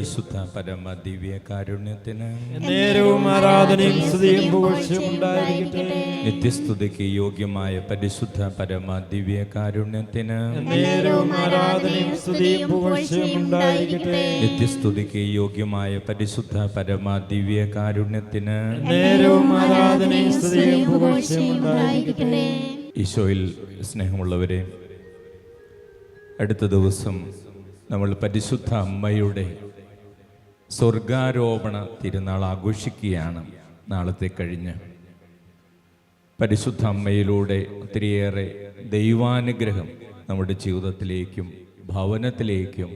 പരിശുദ്ധ പരമ ദിവ്യ കാരുണ്യത്തിന് നേരവും ആരാധനയും സ്തുതിയും പുകഴ്ചയും ഉണ്ടായിരിക്കട്ടെ. നിത്യസ്തുതിക്ക് യോഗ്യമായ പരിശുദ്ധ പരമ ദിവ്യ കാരുണ്യത്തിന് നേരവും ആരാധനയും സ്തുതിയും പുകഴ്ചയും ഉണ്ടായിരിക്കട്ടെ. നിത്യസ്തുതിക്ക് യോഗ്യമായ പരിശുദ്ധ പരമ ദിവ്യ കാരുണ്യത്തിന് നേരവും ആരാധനയും സ്തുതിയും പുകഴ്ചയും ഉണ്ടായിരിക്കട്ടെ. ഈശോയിൽ സ്നേഹമുള്ളവരെ, അടുത്ത ദിവസം നമ്മൾ പരിശുദ്ധ അമ്മയുടെ സ്വർഗാരോപണ തിരുനാൾ ആഘോഷിക്കുകയാണ്. നാളത്തെ കഴിഞ്ഞ് പരിശുദ്ധ അമ്മയിലൂടെ ഒത്തിരിയേറെ ദൈവാനുഗ്രഹം നമ്മുടെ ജീവിതത്തിലേക്കും ഭവനത്തിലേക്കും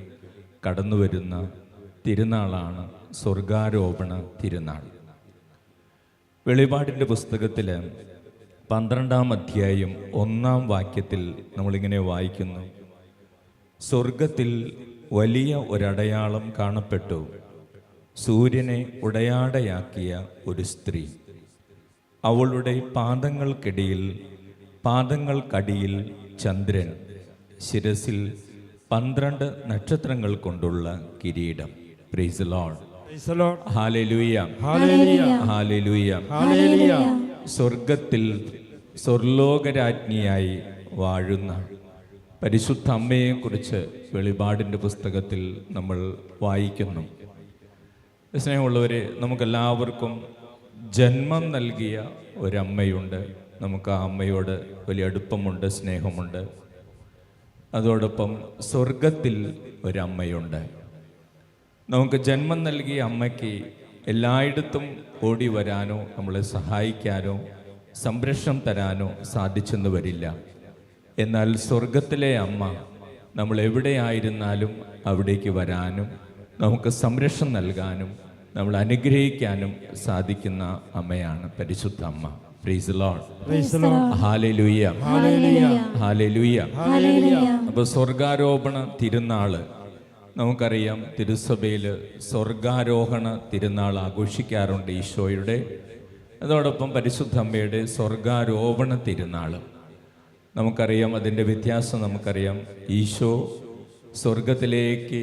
കടന്നു വരുന്ന തിരുനാളാണ് സ്വർഗാരോപണ തിരുനാൾ. വെളിപാടിൻ്റെ പുസ്തകത്തിൽ 12-ാം അധ്യായം 1-ാം വാക്യത്തിൽ നമ്മളിങ്ങനെ വായിക്കുന്നു: സ്വർഗത്തിൽ വലിയ ഒരടയാളം കാണപ്പെട്ടു. സൂര്യനെ ഉടയാടയാക്കിയ ഒരു സ്ത്രീ. അവളുടെ പാദങ്ങൾക്കടിയിൽ ചന്ദ്രൻ, ശിരസിൽ 12 നക്ഷത്രങ്ങൾ കൊണ്ടുള്ള കിരീടം. Price the Lord. Hallelujah, hallelujah, hallelujah, hallelujah. സ്വർഗത്തിൽ സ്വർലോകരാജ്ഞിയായി വാഴുന്ന പരിശുദ്ധ അമ്മയെക്കുറിച്ച് വെളിപാടിൻ്റെ പുസ്തകത്തിൽ നമ്മൾ വായിക്കുന്നു. സ്നേഹമുള്ളവരെ, നമുക്കെല്ലാവർക്കും ജന്മം നൽകിയ ഒരമ്മയുണ്ട്. നമുക്ക് ആ അമ്മയോട് വലിയ അടുപ്പമുണ്ട്, സ്നേഹമുണ്ട്. അതോടൊപ്പം സ്വർഗത്തിൽ ഒരമ്മയുണ്ട്. നമുക്ക് ജന്മം നൽകിയ അമ്മയ്ക്ക് എല്ലായിടത്തും ഓടി വരാനോ നമ്മളെ സഹായിക്കാനോ സംരക്ഷണം തരാനോ സാധിച്ചെന്ന് വരില്ല. എന്നാൽ സ്വർഗത്തിലെ അമ്മ നമ്മൾ എവിടെയായിരുന്നാലും അവിടേക്ക് വരാനും നമുക്ക് സംരക്ഷണം നൽകാനും നമ്മൾ അനുഗ്രഹിക്കാനും സാധിക്കുന്ന അമ്മയാണ് പരിശുദ്ധ അമ്മ. Price the Lord. Hallelujah, hallelujah. അപ്പോൾ സ്വർഗാരോപണ തിരുനാള് നമുക്കറിയാം. തിരുസഭയിൽ സ്വർഗാരോഹണ തിരുനാൾ ആഘോഷിക്കാറുണ്ട് ഈശോയുടെ. അതോടൊപ്പം പരിശുദ്ധ അമ്മയുടെ സ്വർഗാരോപണ തിരുനാൾ നമുക്കറിയാം. അതിൻ്റെ വ്യത്യാസം നമുക്കറിയാം. ഈശോ സ്വർഗത്തിലേക്ക്,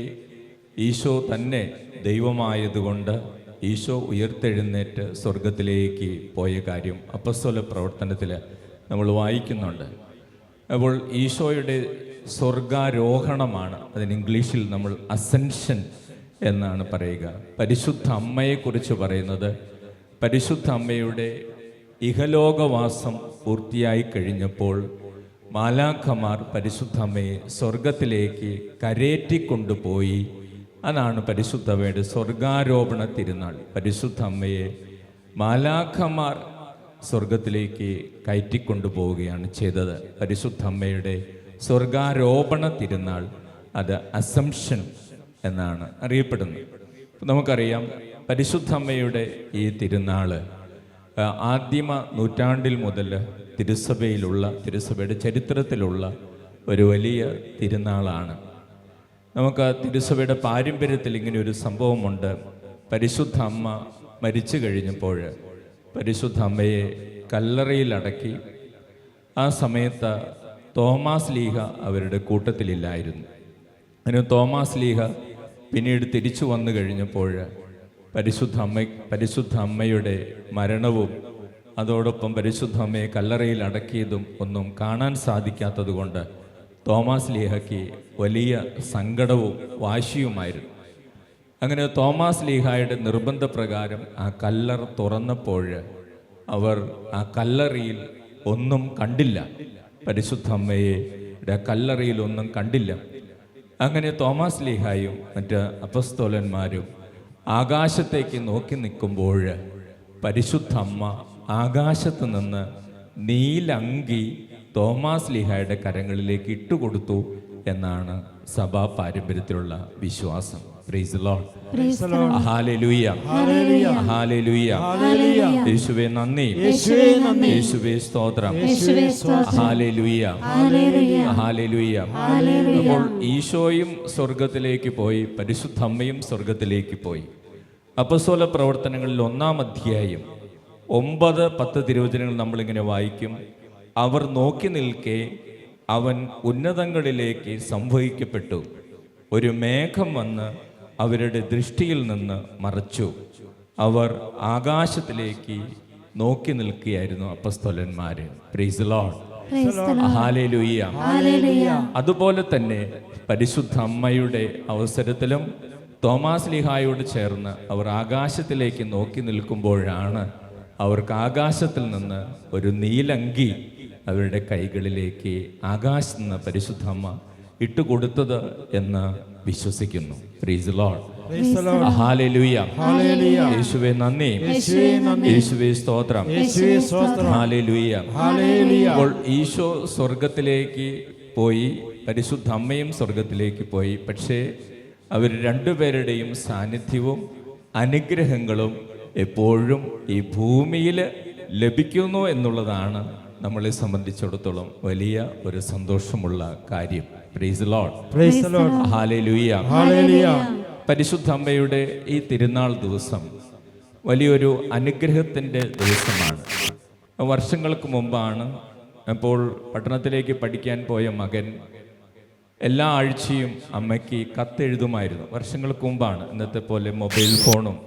ഈശോ തന്നെ ദൈവമായതുകൊണ്ട് ഈശോ ഉയർത്തെഴുന്നേറ്റ് സ്വർഗത്തിലേക്ക് പോയ കാര്യം അപ്പസ്തോല പ്രവർത്തനത്തിൽ നമ്മൾ വായിക്കുന്നുണ്ട്. അപ്പോൾ ഈശോയുടെ സ്വർഗാരോഹണമാണ്. അതിന് ഇംഗ്ലീഷിൽ നമ്മൾ അസെൻഷൻ എന്നാണ് പറയുക. പരിശുദ്ധ അമ്മയെക്കുറിച്ച് പറയുന്നത്, പരിശുദ്ധ അമ്മയുടെ ഇഹലോകവാസം പൂർത്തിയായി കഴിഞ്ഞപ്പോൾ മാലാഖമാർ പരിശുദ്ധ അമ്മയെ സ്വർഗത്തിലേക്ക് കരേറ്റിക്കൊണ്ടുപോയി. അതാണ് പരിശുദ്ധ അമ്മയുടെ സ്വർഗാരോപണ തിരുനാൾ. പരിശുദ്ധ അമ്മയെ മാലാഖമാർ സ്വർഗത്തിലേക്ക് കയറ്റിക്കൊണ്ടുപോവുകയാണ് ചെയ്തത്. പരിശുദ്ധ അമ്മയുടെ സ്വർഗാരോപണ തിരുനാൾ, അത് അസംഷൻ എന്നാണ് അറിയപ്പെടുന്നത്. നമുക്കറിയാം, പരിശുദ്ധ അമ്മയുടെ ഈ തിരുനാൾ ആദിമ നൂറ്റാണ്ടിൽ മുതൽ തിരുസഭയുടെ ചരിത്രത്തിലുള്ള ഒരു വലിയ തിരുനാളാണ്. നമുക്ക് തിരുസഭയുടെ പാരമ്പര്യത്തിൽ ഇങ്ങനെ ഒരു സംഭവമുണ്ട്. പരിശുദ്ധ അമ്മ മരിച്ചു കഴിഞ്ഞപ്പോൾ പരിശുദ്ധ അമ്മയെ കല്ലറയിലടക്കി. ആ സമയത്ത് തോമാസ് ലീഹ അവരുടെ കൂട്ടത്തിലില്ലായിരുന്നു. അതിന് തോമാസ് ലീഹ പിന്നീട് തിരിച്ചു വന്നു കഴിഞ്ഞപ്പോൾ പരിശുദ്ധ അമ്മയുടെ മരണവും അതോടൊപ്പം പരിശുദ്ധ അമ്മയെ കല്ലറയിൽ അടക്കിയതും ഒന്നും കാണാൻ സാധിക്കാത്തത് കൊണ്ട് തോമാസ് ലീഹയ്ക്ക് വലിയ സങ്കടവും വാശിയുമായിരുന്നു. അങ്ങനെ തോമാസ് ലീഹായുടെ നിർബന്ധപ്രകാരം ആ കല്ലറ തുറന്നപ്പോൾ അവർ ആ കല്ലറയിൽ ഒന്നും കണ്ടില്ല. പരിശുദ്ധ അമ്മയുടെ കല്ലറയിൽ ഒന്നും കണ്ടില്ല. അങ്ങനെ തോമാസ് ലീഹായും മറ്റ് അപ്പസ്തോലന്മാരും ആകാശത്തേക്ക് നോക്കി നിൽക്കുമ്പോൾ പരിശുദ്ധ അമ്മ ആകാശത്ത് നിന്ന് നീലങ്കി തോമാസ് ലീഹായുടെ കരങ്ങളിലേക്ക് ഇട്ടുകൊടുത്തു എന്നാണ് സഭാ പാരമ്പര്യത്തിലുള്ള വിശ്വാസം. Price the Lord. Hallelujah, hallelujah. യേശുവേ നന്ദി, യേശുവേ സ്തോത്രം. Hallelujah, hallelujah. അപ്പോൾ ഈശോയും സ്വർഗത്തിലേക്ക് പോയി, പരിശുദ്ധ അമ്മയും സ്വർഗത്തിലേക്ക് പോയി. അപ്പസ്തോല പ്രവർത്തനങ്ങളിൽ 1-ാം അധ്യായം 9-10 തിരുവചനങ്ങൾ നമ്മളിങ്ങനെ വായിക്കും. അവർ നോക്കി നിൽക്കെ അവൻ ഉന്നതങ്ങളിലേക്ക് സംവഹിക്കപ്പെട്ടു. ഒരു മേഘം വന്ന് അവരുടെ ദൃഷ്ടിയിൽ നിന്ന് മറച്ചു. അവർ ആകാശത്തിലേക്ക് നോക്കി നിൽക്കുകയായിരുന്നു അപ്പസ്തോലന്മാര്. Praise the Lord. ഹല്ലേലൂയ. അതുപോലെ തന്നെ പരിശുദ്ധ അമ്മയുടെ അവസരത്തിലും തോമാസ് ലീഹായോട് ചേർന്ന് അവർ ആകാശത്തിലേക്ക് നോക്കി നിൽക്കുമ്പോഴാണ് അവർക്ക് ആകാശത്തിൽ നിന്ന് ഒരു നീലങ്കി അവരുടെ കൈകളിലേക്ക് ആകാശത്ത് നിന്ന് പരിശുദ്ധ അമ്മ ഇട്ടുകൊടുത്തത് എന്ന് വിശ്വസിക്കുന്നു. Price the Lord. ഹല്ലേലൂയ. യേശുവേ നന്ദി, യേശുവേ സ്തോത്രം. ഹല്ലേലൂയ. അപ്പോൾ ഈശോ സ്വർഗത്തിലേക്ക് പോയി, പരിശുദ്ധ അമ്മയും സ്വർഗത്തിലേക്ക് പോയി. പക്ഷേ അവർ രണ്ടുപേരുടെയും സാന്നിധ്യവും അനുഗ്രഹങ്ങളും എപ്പോഴും ഈ ഭൂമിയിൽ ലഭിക്കുന്നു എന്നുള്ളതാണ് നമ്മളെ സംബന്ധിച്ചിടത്തോളം വലിയ ഒരു സന്തോഷമുള്ള കാര്യം. Price the Lord. ഹല്ലേലൂയ. പരിശുദ്ധ അമ്മയുടെ ഈ തിരുനാൾ ദിവസം വലിയൊരു അനുഗ്രഹത്തിൻ്റെ ദിവസമാണ്. വർഷങ്ങൾക്ക് മുമ്പാണ് അപ്പോൾ പട്ടണത്തിലേക്ക് പഠിക്കാൻ പോയ മകൻ എല്ലാ ആഴ്ചയും അമ്മയ്ക്ക് കത്തെഴുതുമായിരുന്നു. വർഷങ്ങൾക്ക് മുമ്പാണ്, ഇന്നത്തെ പോലെ മൊബൈൽ ഫോണും.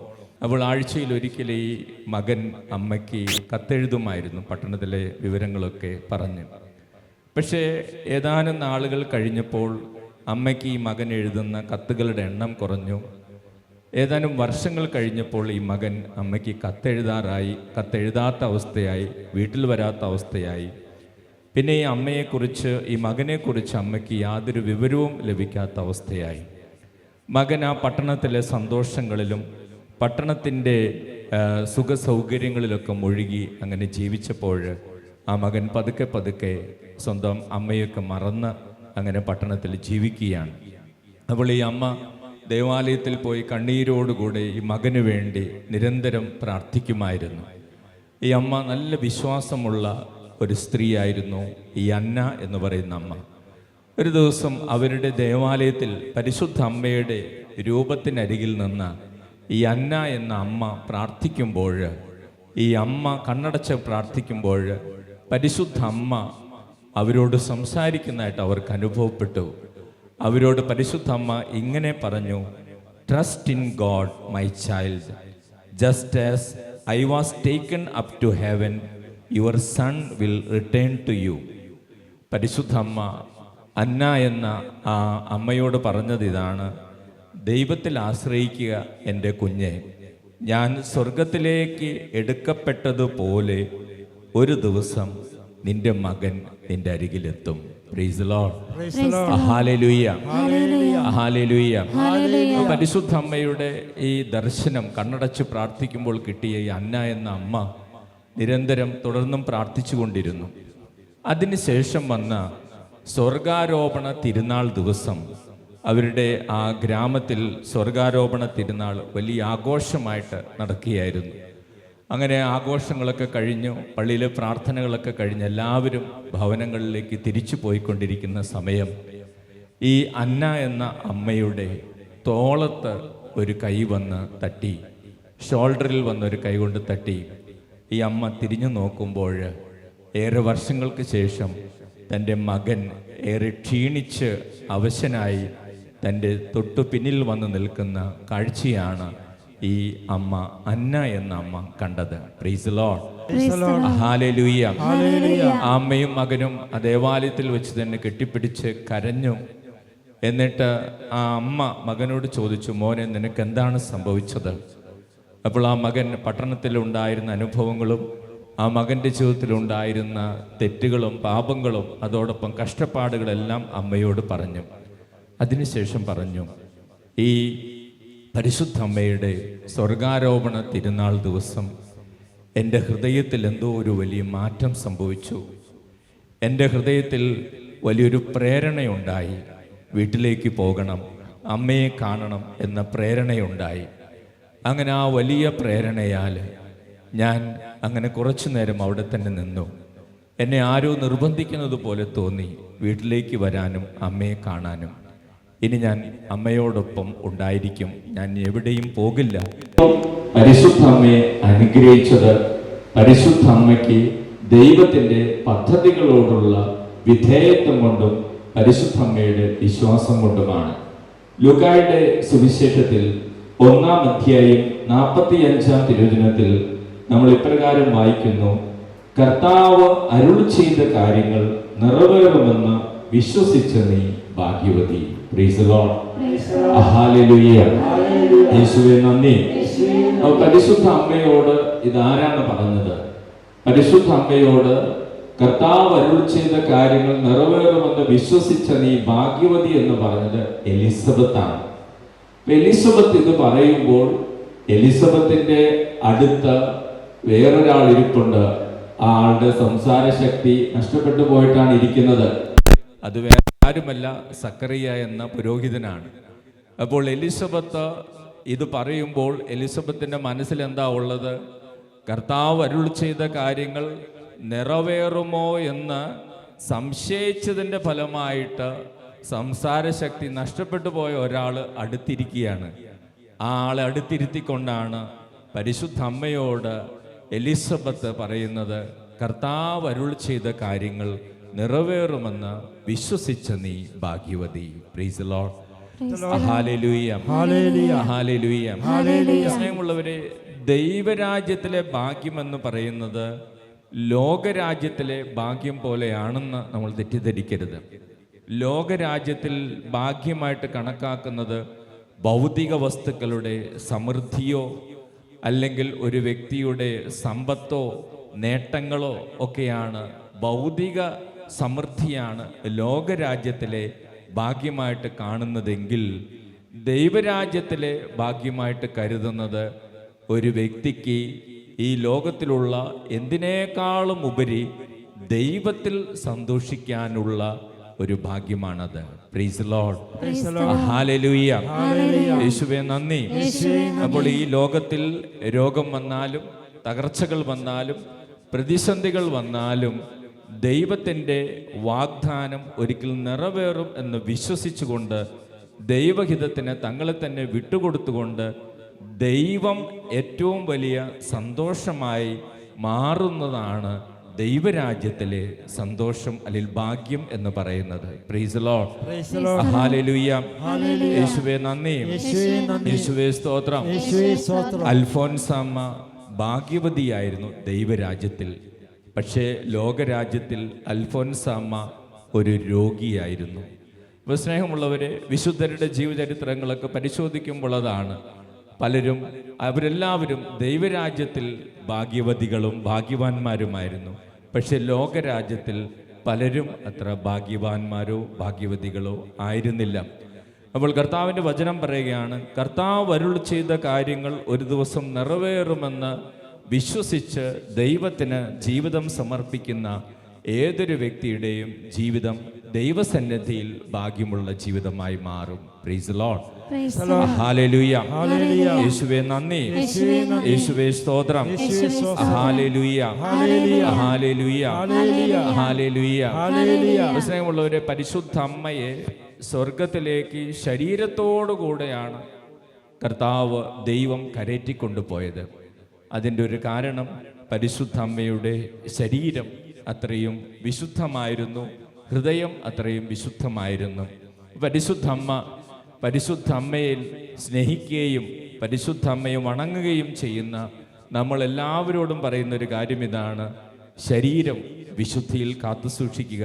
അപ്പോൾ ആഴ്ചയിൽ ഒരിക്കൽ ഈ മകൻ അമ്മയ്ക്ക് കത്തെഴുതുമായിരുന്നു, പട്ടണത്തിലെ വിവരങ്ങളൊക്കെ പറഞ്ഞ്. പക്ഷേ ഏതാനും നാളുകൾ കഴിഞ്ഞപ്പോൾ അമ്മയ്ക്ക് ഈ മകൻ എഴുതുന്ന കത്തുകളുടെ എണ്ണം കുറഞ്ഞു. ഏതാനും വർഷങ്ങൾ കഴിഞ്ഞപ്പോൾ ഈ മകൻ അമ്മയ്ക്ക് കത്തെഴുതാത്ത അവസ്ഥയായി, വീട്ടിൽ വരാത്ത അവസ്ഥയായി. പിന്നെ ഈ അമ്മയെക്കുറിച്ച്, ഈ മകനെക്കുറിച്ച് അമ്മയ്ക്ക് യാതൊരു വിവരവും ലഭിക്കാത്ത അവസ്ഥയായി. മകൻ ആ പട്ടണത്തിലെ സന്തോഷങ്ങളിലും പട്ടണത്തിൻ്റെ സുഖ സൗകര്യങ്ങളിലൊക്കെ മുഴുകി അങ്ങനെ ജീവിച്ചപ്പോൾ ആ മകൻ പതുക്കെ പതുക്കെ സ്വന്തം അമ്മയൊക്കെ മറന്ന് അങ്ങനെ പട്ടണത്തിൽ ജീവിക്കുകയാണ്. അപ്പോൾ ഈ അമ്മ ദേവാലയത്തിൽ പോയി കണ്ണീരോടുകൂടെ ഈ മകന് വേണ്ടി നിരന്തരം പ്രാർത്ഥിക്കുമായിരുന്നു. ഈ അമ്മ നല്ല വിശ്വാസമുള്ള ഒരു സ്ത്രീയായിരുന്നു, ഈ അന്ന എന്ന് പറയുന്ന അമ്മ. ഒരു ദിവസം അവരുടെ ദേവാലയത്തിൽ പരിശുദ്ധ അമ്മയുടെ രൂപത്തിനരികിൽ നിന്ന് ഈ അന്ന എന്ന അമ്മ പ്രാർത്ഥിക്കുമ്പോൾ, ഈ അമ്മ കണ്ണടച്ച് പ്രാർത്ഥിക്കുമ്പോൾ പരിശുദ്ധ അമ്മ അവരോട് സംസാരിക്കുന്നതായിട്ട് അവർക്ക് അനുഭവപ്പെട്ടു. അവരോട് പരിശുദ്ധ അമ്മ ഇങ്ങനെ പറഞ്ഞു: trust in God my child, just as I was taken up to heaven, your son will return to you. പരിശുദ്ധ അമ്മ അന്ന എന്ന ആ അമ്മയോട് പറഞ്ഞത് ഇതാണ്: ദൈവത്തിൽ ആശ്രയിക്കുക എൻ്റെ കുഞ്ഞെ, ഞാൻ സ്വർഗത്തിലേക്ക് എടുക്കപ്പെട്ടതുപോലെ ഒരു ദിവസം നിന്റെ മകൻ നിന്റെ അരികിലെത്തും. Praise the Lord. Hallelujah. Hallelujah. പരിശുദ്ധ അമ്മയുടെ ഈ ദർശനം കണ്ണടച്ച് പ്രാർത്ഥിക്കുമ്പോൾ കിട്ടിയ ഈ അന്ന എന്ന അമ്മ നിരന്തരം തുടർന്നും പ്രാർത്ഥിച്ചു കൊണ്ടിരുന്നു. അതിനുശേഷം വന്ന സ്വർഗാരോപണ തിരുനാൾ ദിവസം അവരുടെ ആ ഗ്രാമത്തിൽ സ്വർഗാരോപണ തിരുനാൾ വലിയ ആഘോഷമായിട്ട് നടക്കുകയായിരുന്നു. അങ്ങനെ ആഘോഷങ്ങളൊക്കെ കഴിഞ്ഞു, പള്ളിയിലെ പ്രാർത്ഥനകളൊക്കെ കഴിഞ്ഞ് എല്ലാവരും ഭവനങ്ങളിലേക്ക് തിരിച്ചു പോയിക്കൊണ്ടിരിക്കുന്ന സമയം ഈ അന്ന എന്ന അമ്മയുടെ തോളത്ത് ഒരു കൈ വന്ന് തട്ടി, ഷോൾഡറിൽ വന്നൊരു കൈ കൊണ്ട് തട്ടി. ഈ അമ്മ തിരിഞ്ഞു നോക്കുമ്പോൾ ഏറെ വർഷങ്ങൾക്ക് ശേഷം തൻ്റെ മകൻ ഏറെ ക്ഷീണിച്ച് അവശനായി തൻ്റെ തൊട്ടു പിന്നിൽ വന്ന് നിൽക്കുന്ന കാഴ്ചയാണ് ഈ അമ്മ അന്ന എന്ന അമ്മ കണ്ടത്. Price the Lord. ഹല്ലേലൂയ. അമ്മയും മകനും ആ ദേവാലയത്തിൽ വെച്ച് തന്നെ കെട്ടിപ്പിടിച്ച് കരഞ്ഞു. എന്നിട്ട് ആ അമ്മ മകനോട് ചോദിച്ചു: മോനെ, നിനക്ക് എന്താണ് സംഭവിച്ചത്? അപ്പോൾ ആ മകൻ പട്ടണത്തിലുണ്ടായിരുന്ന അനുഭവങ്ങളും ആ മകൻ്റെ ജീവിതത്തിലുണ്ടായിരുന്ന തെറ്റുകളും പാപങ്ങളും അതോടൊപ്പം കഷ്ടപ്പാടുകളെല്ലാം അമ്മയോട് പറഞ്ഞു. അതിനുശേഷം പറഞ്ഞു: ഈ പരിശുദ്ധ അമ്മയുടെ സ്വർഗാരോപണ തിരുനാൾ ദിവസം എൻ്റെ ഹൃദയത്തിൽ എന്തോ ഒരു വലിയ മാറ്റം സംഭവിച്ചു. എൻ്റെ ഹൃദയത്തിൽ വലിയൊരു പ്രേരണയുണ്ടായി. വീട്ടിലേക്ക് പോകണം, അമ്മയെ കാണണം എന്ന പ്രേരണയുണ്ടായി. അങ്ങനെ ആ വലിയ പ്രേരണയാൽ ഞാൻ അങ്ങനെ കുറച്ചു നേരം അവിടെ തന്നെ നിന്നു. എന്നെ ആരോ നിർബന്ധിക്കുന്നത് പോലെ തോന്നി വീട്ടിലേക്ക് വരാനും അമ്മയെ കാണാനും. ഇനി ഞാൻ അമ്മയോടൊപ്പം ഉണ്ടായിരിക്കും, ഞാൻ എവിടെയും പോകില്ല. പരിശുദ്ധ അമ്മയെ അനുഗ്രഹിച്ചത് പരിശുദ്ധ അമ്മയ്ക്ക് ദൈവത്തിൻ്റെ പദ്ധതികളോടുള്ള വിധേയത്വം കൊണ്ടും പരിശുദ്ധ അമ്മയുടെ വിശ്വാസം കൊണ്ടുമാണ്. ലൂക്കായുടെ സുവിശേഷത്തിൽ 1-ാം അധ്യായം 45-ാം തിരുവചനത്തിൽ നമ്മൾ ഇപ്രകാരം വായിക്കുന്നു: കർത്താവ് അരുൾ ചെയ്ത കാര്യങ്ങൾ നിറവേറുമെന്ന് വിശ്വസിച്ച നീ ഭാഗ്യവതി. Price the Lord. ഹല്ലേലൂയ. യേശുവേ നന്ദി. പരിശുദ്ധ അമ്മയോട് ഇതാരാണ് പറഞ്ഞത്? പരിശുദ്ധ അമ്മയോട് കർത്താവ് അരുൾ ചെയ്ത കാര്യങ്ങൾ നിറവേറുമെന്ന് വിശ്വസിച്ച നീ ഭാഗ്യവതി എന്ന് പറഞ്ഞത് എലിസബത്താണ്. എലിസബത്ത് ഇത് പറയുമ്പോൾ എലിസബത്തിന്റെ അടുത്ത് വേറൊരാൾ ഇരിപ്പുണ്ട്. ആ ആളുടെ സംസാര ശക്തി നഷ്ടപ്പെട്ടു പോയിട്ടാണ് ഇരിക്കുന്നത്. അത് വേറെ ആരുമല്ല, സക്കറിയ എന്ന പുരോഹിതനാണ്. അപ്പോൾ എലിസബത്ത് ഇത് പറയുമ്പോൾ എലിസബത്തിന്റെ മനസ്സിൽ എന്താ ഉള്ളത്? കർത്താവ് അരുൾ ചെയ്ത കാര്യങ്ങൾ നിറവേറുമോ എന്ന് സംശയിച്ചതിൻ്റെ ഫലമായിട്ട് സംസാരശക്തി നഷ്ടപ്പെട്ടു പോയ ഒരാൾ അടുത്തിരിക്കുകയാണ്. ആ ആളെ അടുത്തിരുത്തിക്കൊണ്ടാണ് പരിശുദ്ധ അമ്മയോട് എലിസബത്ത് പറയുന്നത്: കർത്താവ് അരുൾ ചെയ്ത കാര്യങ്ങൾ നിറവേറുമെന്ന് വിശ്വസിച്ച നീ ഭാഗ്യവതി. Price the Lord. Hallelujah. Hallelujah. സ്നേഹമുള്ളവരെ, ദൈവരാജ്യത്തിലെ ഭാഗ്യമെന്ന് പറയുന്നത് ലോകരാജ്യത്തിലെ ഭാഗ്യം പോലെയാണെന്ന് നമ്മൾ തെറ്റിദ്ധരിക്കരുത്. ലോകരാജ്യത്തിൽ ഭാഗ്യമായിട്ട് കണക്കാക്കുന്നത് ഭൗതിക വസ്തുക്കളുടെ സമൃദ്ധിയോ അല്ലെങ്കിൽ ഒരു വ്യക്തിയുടെ സമ്പത്തോ നേട്ടങ്ങളോ ഒക്കെയാണ്. ഭൗതിക സമൃദ്ധിയാണ് ലോകരാജ്യത്തിലെ ഭാഗ്യമായിട്ട് കാണുന്നതെങ്കിൽ ദൈവരാജ്യത്തിലെ ഭാഗ്യമായിട്ട് കരുതുന്നത് ഒരു വ്യക്തിക്ക് ഈ ലോകത്തിലുള്ള എന്തിനേക്കാളും ഉപരി ദൈവത്തിൽ സന്തോഷിക്കാനുള്ള ഒരു ഭാഗ്യമാണത്. Praise the Lord. ഹല്ലേലൂയ. യേശുവേ നന്ദി. അപ്പോൾ ഈ ലോകത്തിൽ രോഗം വന്നാലും തകർച്ചകൾ വന്നാലും പ്രതിസന്ധികൾ വന്നാലും ദൈവത്തിൻ്റെ വാഗ്ദാനം ഒരിക്കൽ നിറവേറും എന്ന് വിശ്വസിച്ചുകൊണ്ട് ദൈവഹിതത്തിന് തങ്ങളെ തന്നെ വിട്ടുകൊടുത്തുകൊണ്ട് ദൈവം ഏറ്റവും വലിയ സന്തോഷമായി മാറുന്നതാണ് ദൈവരാജ്യത്തിലെ സന്തോഷം അല്ലെങ്കിൽ ഭാഗ്യം എന്ന് പറയുന്നത്. Price the Lord. ഹല്ലേലൂയ. യേശുവേ നന്ദി. യേശുവേ സ്തോത്രം. അൽഫോൻസാമ്മ ഭാഗ്യവതിയായിരുന്നു ദൈവരാജ്യത്തിൽ. പക്ഷേ ലോകരാജ്യത്തിൽ അൽഫോൻസാമ്മ ഒരു രോഗിയായിരുന്നു. അപ്പോൾ സ്നേഹമുള്ളവരെ, വിശുദ്ധരുടെ ജീവചരിത്രങ്ങളൊക്കെ പരിശോധിക്കുമ്പോൾ അതാണ് പലരും അവരെല്ലാവരും ദൈവരാജ്യത്തിൽ ഭാഗ്യവതികളും ഭാഗ്യവാന്മാരുമായിരുന്നു. പക്ഷെ ലോകരാജ്യത്തിൽ പലരും അത്ര ഭാഗ്യവാന്മാരോ ഭാഗ്യവതികളോ ആയിരുന്നില്ല. അപ്പോൾ കർത്താവിൻ്റെ വചനം പറയുകയാണ്: കർത്താവ് അരുൾ ചെയ്ത കാര്യങ്ങൾ ഒരു ദിവസം നിറവേറുമെന്ന് വിശ്വസിച്ച് ദൈവത്തിന് ജീവിതം സമർപ്പിക്കുന്ന ഏതൊരു വ്യക്തിയുടെയും ജീവിതം ദൈവസന്നിധിയിൽ ഭാഗ്യമുള്ള ജീവിതമായി മാറും. Price the Lord. ഹല്ലേലൂയ. യേശുവേ നന്ദി. യേശുവേ സ്തോത്രം. ഹല്ലേലൂയ. ഹല്ലേലൂയ. ഹല്ലേലൂയ. സ്നേഹമുള്ളവരെ, പരിശുദ്ധ അമ്മയെ സ്വർഗത്തിലേക്ക് ശരീരത്തോടുകൂടെയാണ് കർത്താവ് ദൈവം കരേറ്റിക്കൊണ്ടുപോയത്. അതിൻ്റെ ഒരു കാരണം പരിശുദ്ധ അമ്മയുടെ ശരീരം അത്രയും വിശുദ്ധമായിരുന്നു, ഹൃദയം അത്രയും വിശുദ്ധമായിരുന്നു. പരിശുദ്ധ അമ്മയിൽ സ്നേഹിക്കുകയും പരിശുദ്ധ അമ്മയെ വണങ്ങുകയും ചെയ്യുന്ന നമ്മളെല്ലാവരോടും പറയുന്നൊരു കാര്യം ഇതാണ്: ശരീരം വിശുദ്ധിയിൽ കാത്തുസൂക്ഷിക്കുക,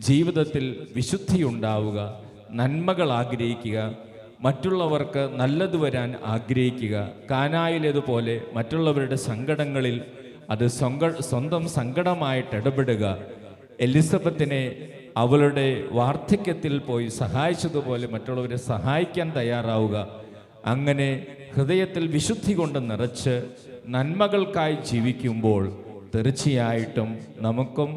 ജീവിതത്തിൽ വിശുദ്ധി ഉണ്ടാവുക, നന്മകൾ ആഗ്രഹിക്കുക, മറ്റുള്ളവർക്ക് നല്ലത് വരാൻ ആഗ്രഹിക്കുക. കാനായിലേതുപോലെ മറ്റുള്ളവരുടെ സങ്കടങ്ങളിൽ അത് സ്വന്തം സങ്കടമായിട്ട് ഇടപെടുക. എലിസബത്തിനെ അവളുടെ വാർദ്ധക്യത്തിൽ പോയി സഹായിച്ചതുപോലെ മറ്റുള്ളവരെ സഹായിക്കാൻ തയ്യാറാവുക. അങ്ങനെ ഹൃദയത്തിൽ വിശുദ്ധി കൊണ്ട് നിറച്ച് നന്മകൾക്കായി ജീവിക്കുമ്പോൾ തീർച്ചയായിട്ടും നമുക്കും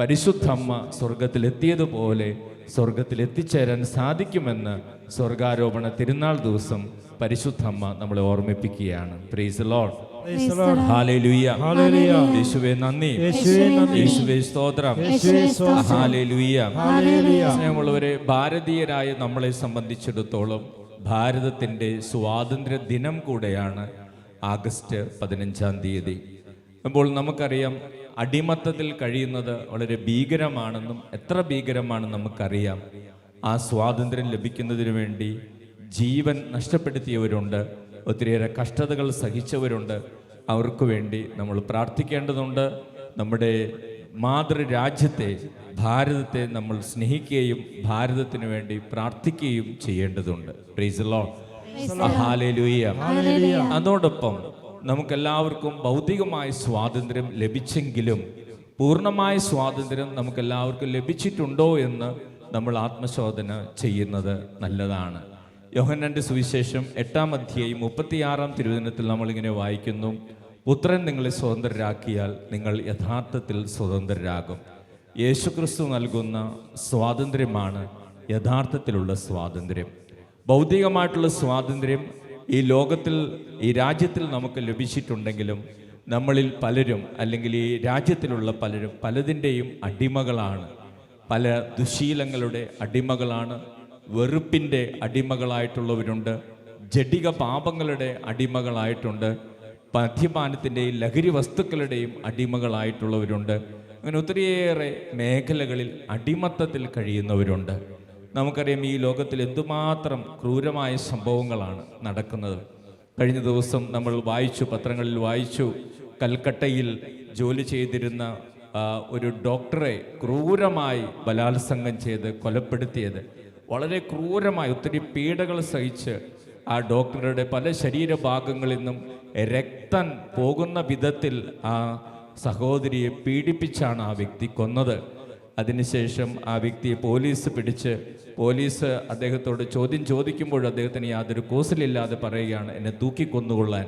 പരിശുദ്ധമ്മ സ്വർഗത്തിലെത്തിയതുപോലെ സ്വർഗത്തിലെത്തിച്ചേരാൻ സാധിക്കുമെന്ന് സ്വർഗാരോപണ തിരുനാൾ ദിവസം പരിശുദ്ധമ്മ നമ്മളെ ഓർമ്മിപ്പിക്കുകയാണ്. Price the Lord. ഹല്ലേലൂയ. യേശുവേ നന്ദി. യേശുവേ സ്തോത്രം. ഹല്ലേലൂയ. സ്നേഹമുള്ളവരെ, ഭാരതീയരായ നമ്മളെ സംബന്ധിച്ചിടത്തോളം ഭാരതത്തിൻ്റെ സ്വാതന്ത്ര്യ ദിനം കൂടെയാണ് ആഗസ്റ്റ് 15-ാം തീയതി. അപ്പോൾ നമുക്കറിയാം, അടിമത്തത്തിൽ കഴിയുന്നത് വളരെ ഭീകരമാണെന്നും എത്ര ഭീകരമാണെന്ന് നമുക്കറിയാം. ആ സ്വാതന്ത്ര്യം ലഭിക്കുന്നതിന് വേണ്ടി ജീവൻ നഷ്ടപ്പെടുത്തിയവരുണ്ട്, ഒത്തിരിയേറെ കഷ്ടതകൾ സഹിച്ചവരുണ്ട്. അവർക്ക് വേണ്ടി നമ്മൾ പ്രാർത്ഥിക്കേണ്ടതുണ്ട്. നമ്മുടെ മാതൃരാജ്യത്തെ ഭാരതത്തെ നമ്മൾ സ്നേഹിക്കുകയും ഭാരതത്തിന് വേണ്ടി പ്രാർത്ഥിക്കുകയും ചെയ്യേണ്ടതുണ്ട്. Price the Lord. ഹല്ലേലൂയ. അതോടൊപ്പം നമുക്കെല്ലാവർക്കും ഭൗതികമായ സ്വാതന്ത്ര്യം ലഭിച്ചെങ്കിലും പൂർണ്ണമായ സ്വാതന്ത്ര്യം നമുക്കെല്ലാവർക്കും ലഭിച്ചിട്ടുണ്ടോ എന്ന് നമ്മൾ ആത്മശോധന ചെയ്യുന്നത് നല്ലതാണ്. യോഹന്നാന്റെ സുവിശേഷം 8-ാം അധ്യായം 36-ാം തിരുവചനത്തിൽ നമ്മളിങ്ങനെ വായിക്കുന്നു, പുത്രൻ നിങ്ങളെ സ്വതന്ത്രരാക്കിയാൽ നിങ്ങൾ യഥാർത്ഥത്തിൽ സ്വതന്ത്രരാകും. യേശുക്രിസ്തു നൽകുന്ന സ്വാതന്ത്ര്യമാണ് യഥാർത്ഥത്തിലുള്ള സ്വാതന്ത്ര്യം. ഭൗതികമായിട്ടുള്ള സ്വാതന്ത്ര്യം ഈ ലോകത്തിൽ, ഈ രാജ്യത്തിൽ നമുക്ക് ലഭിച്ചിട്ടുണ്ടെങ്കിലും നമ്മളിൽ പലരും, അല്ലെങ്കിൽ ഈ രാജ്യത്തിലുള്ള പലരും പലതിൻ്റെയും അടിമകളാണ്. പല ദുശീലങ്ങളുടെ അടിമകളാണ്. വെറുപ്പിൻ്റെ അടിമകളായിട്ടുള്ളവരുണ്ട്. ജഡിക പാപങ്ങളുടെ അടിമകളായിട്ടുണ്ട്. മദ്യപാനത്തിൻ്റെയും ലഹരി വസ്തുക്കളുടെയും അടിമകളായിട്ടുള്ളവരുണ്ട്. അങ്ങനെ ഒത്തിരിയേറെ മേഖലകളിൽ അടിമത്തത്തിൽ കഴിയുന്നവരുണ്ട്. നമുക്കറിയാം ഈ ലോകത്തിൽ എന്തുമാത്രം ക്രൂരമായ സംഭവങ്ങളാണ് നടക്കുന്നത്. കഴിഞ്ഞ ദിവസം നമ്മൾ വായിച്ചു, പത്രങ്ങളിൽ വായിച്ചു, കൽക്കട്ടയിൽ ജോലി ചെയ്തിരുന്ന ഒരു ഡോക്ടറെ ക്രൂരമായി ബലാത്സംഗം ചെയ്ത് കൊലപ്പെടുത്തിയത്. വളരെ ക്രൂരമായി ഒത്തിരി പീഡകൾ സഹിച്ച് ആ ഡോക്ടറുടെ പല ശരീരഭാഗങ്ങളിൽ നിന്നും രക്തം പോകുന്ന വിധത്തിൽ ആ സഹോദരിയെ പീഡിപ്പിച്ചാണ് ആ വ്യക്തി കൊന്നത്. അതിനുശേഷം ആ വ്യക്തിയെ പോലീസ് പിടിച്ച്, പോലീസ് അദ്ദേഹത്തോട് ചോദ്യം ചോദിക്കുമ്പോൾ അദ്ദേഹത്തിന് യാതൊരു കൂസലില്ലാതെ പറയുകയാണ്, എന്നെ തൂക്കിക്കൊന്നുകൊള്ളാൻ.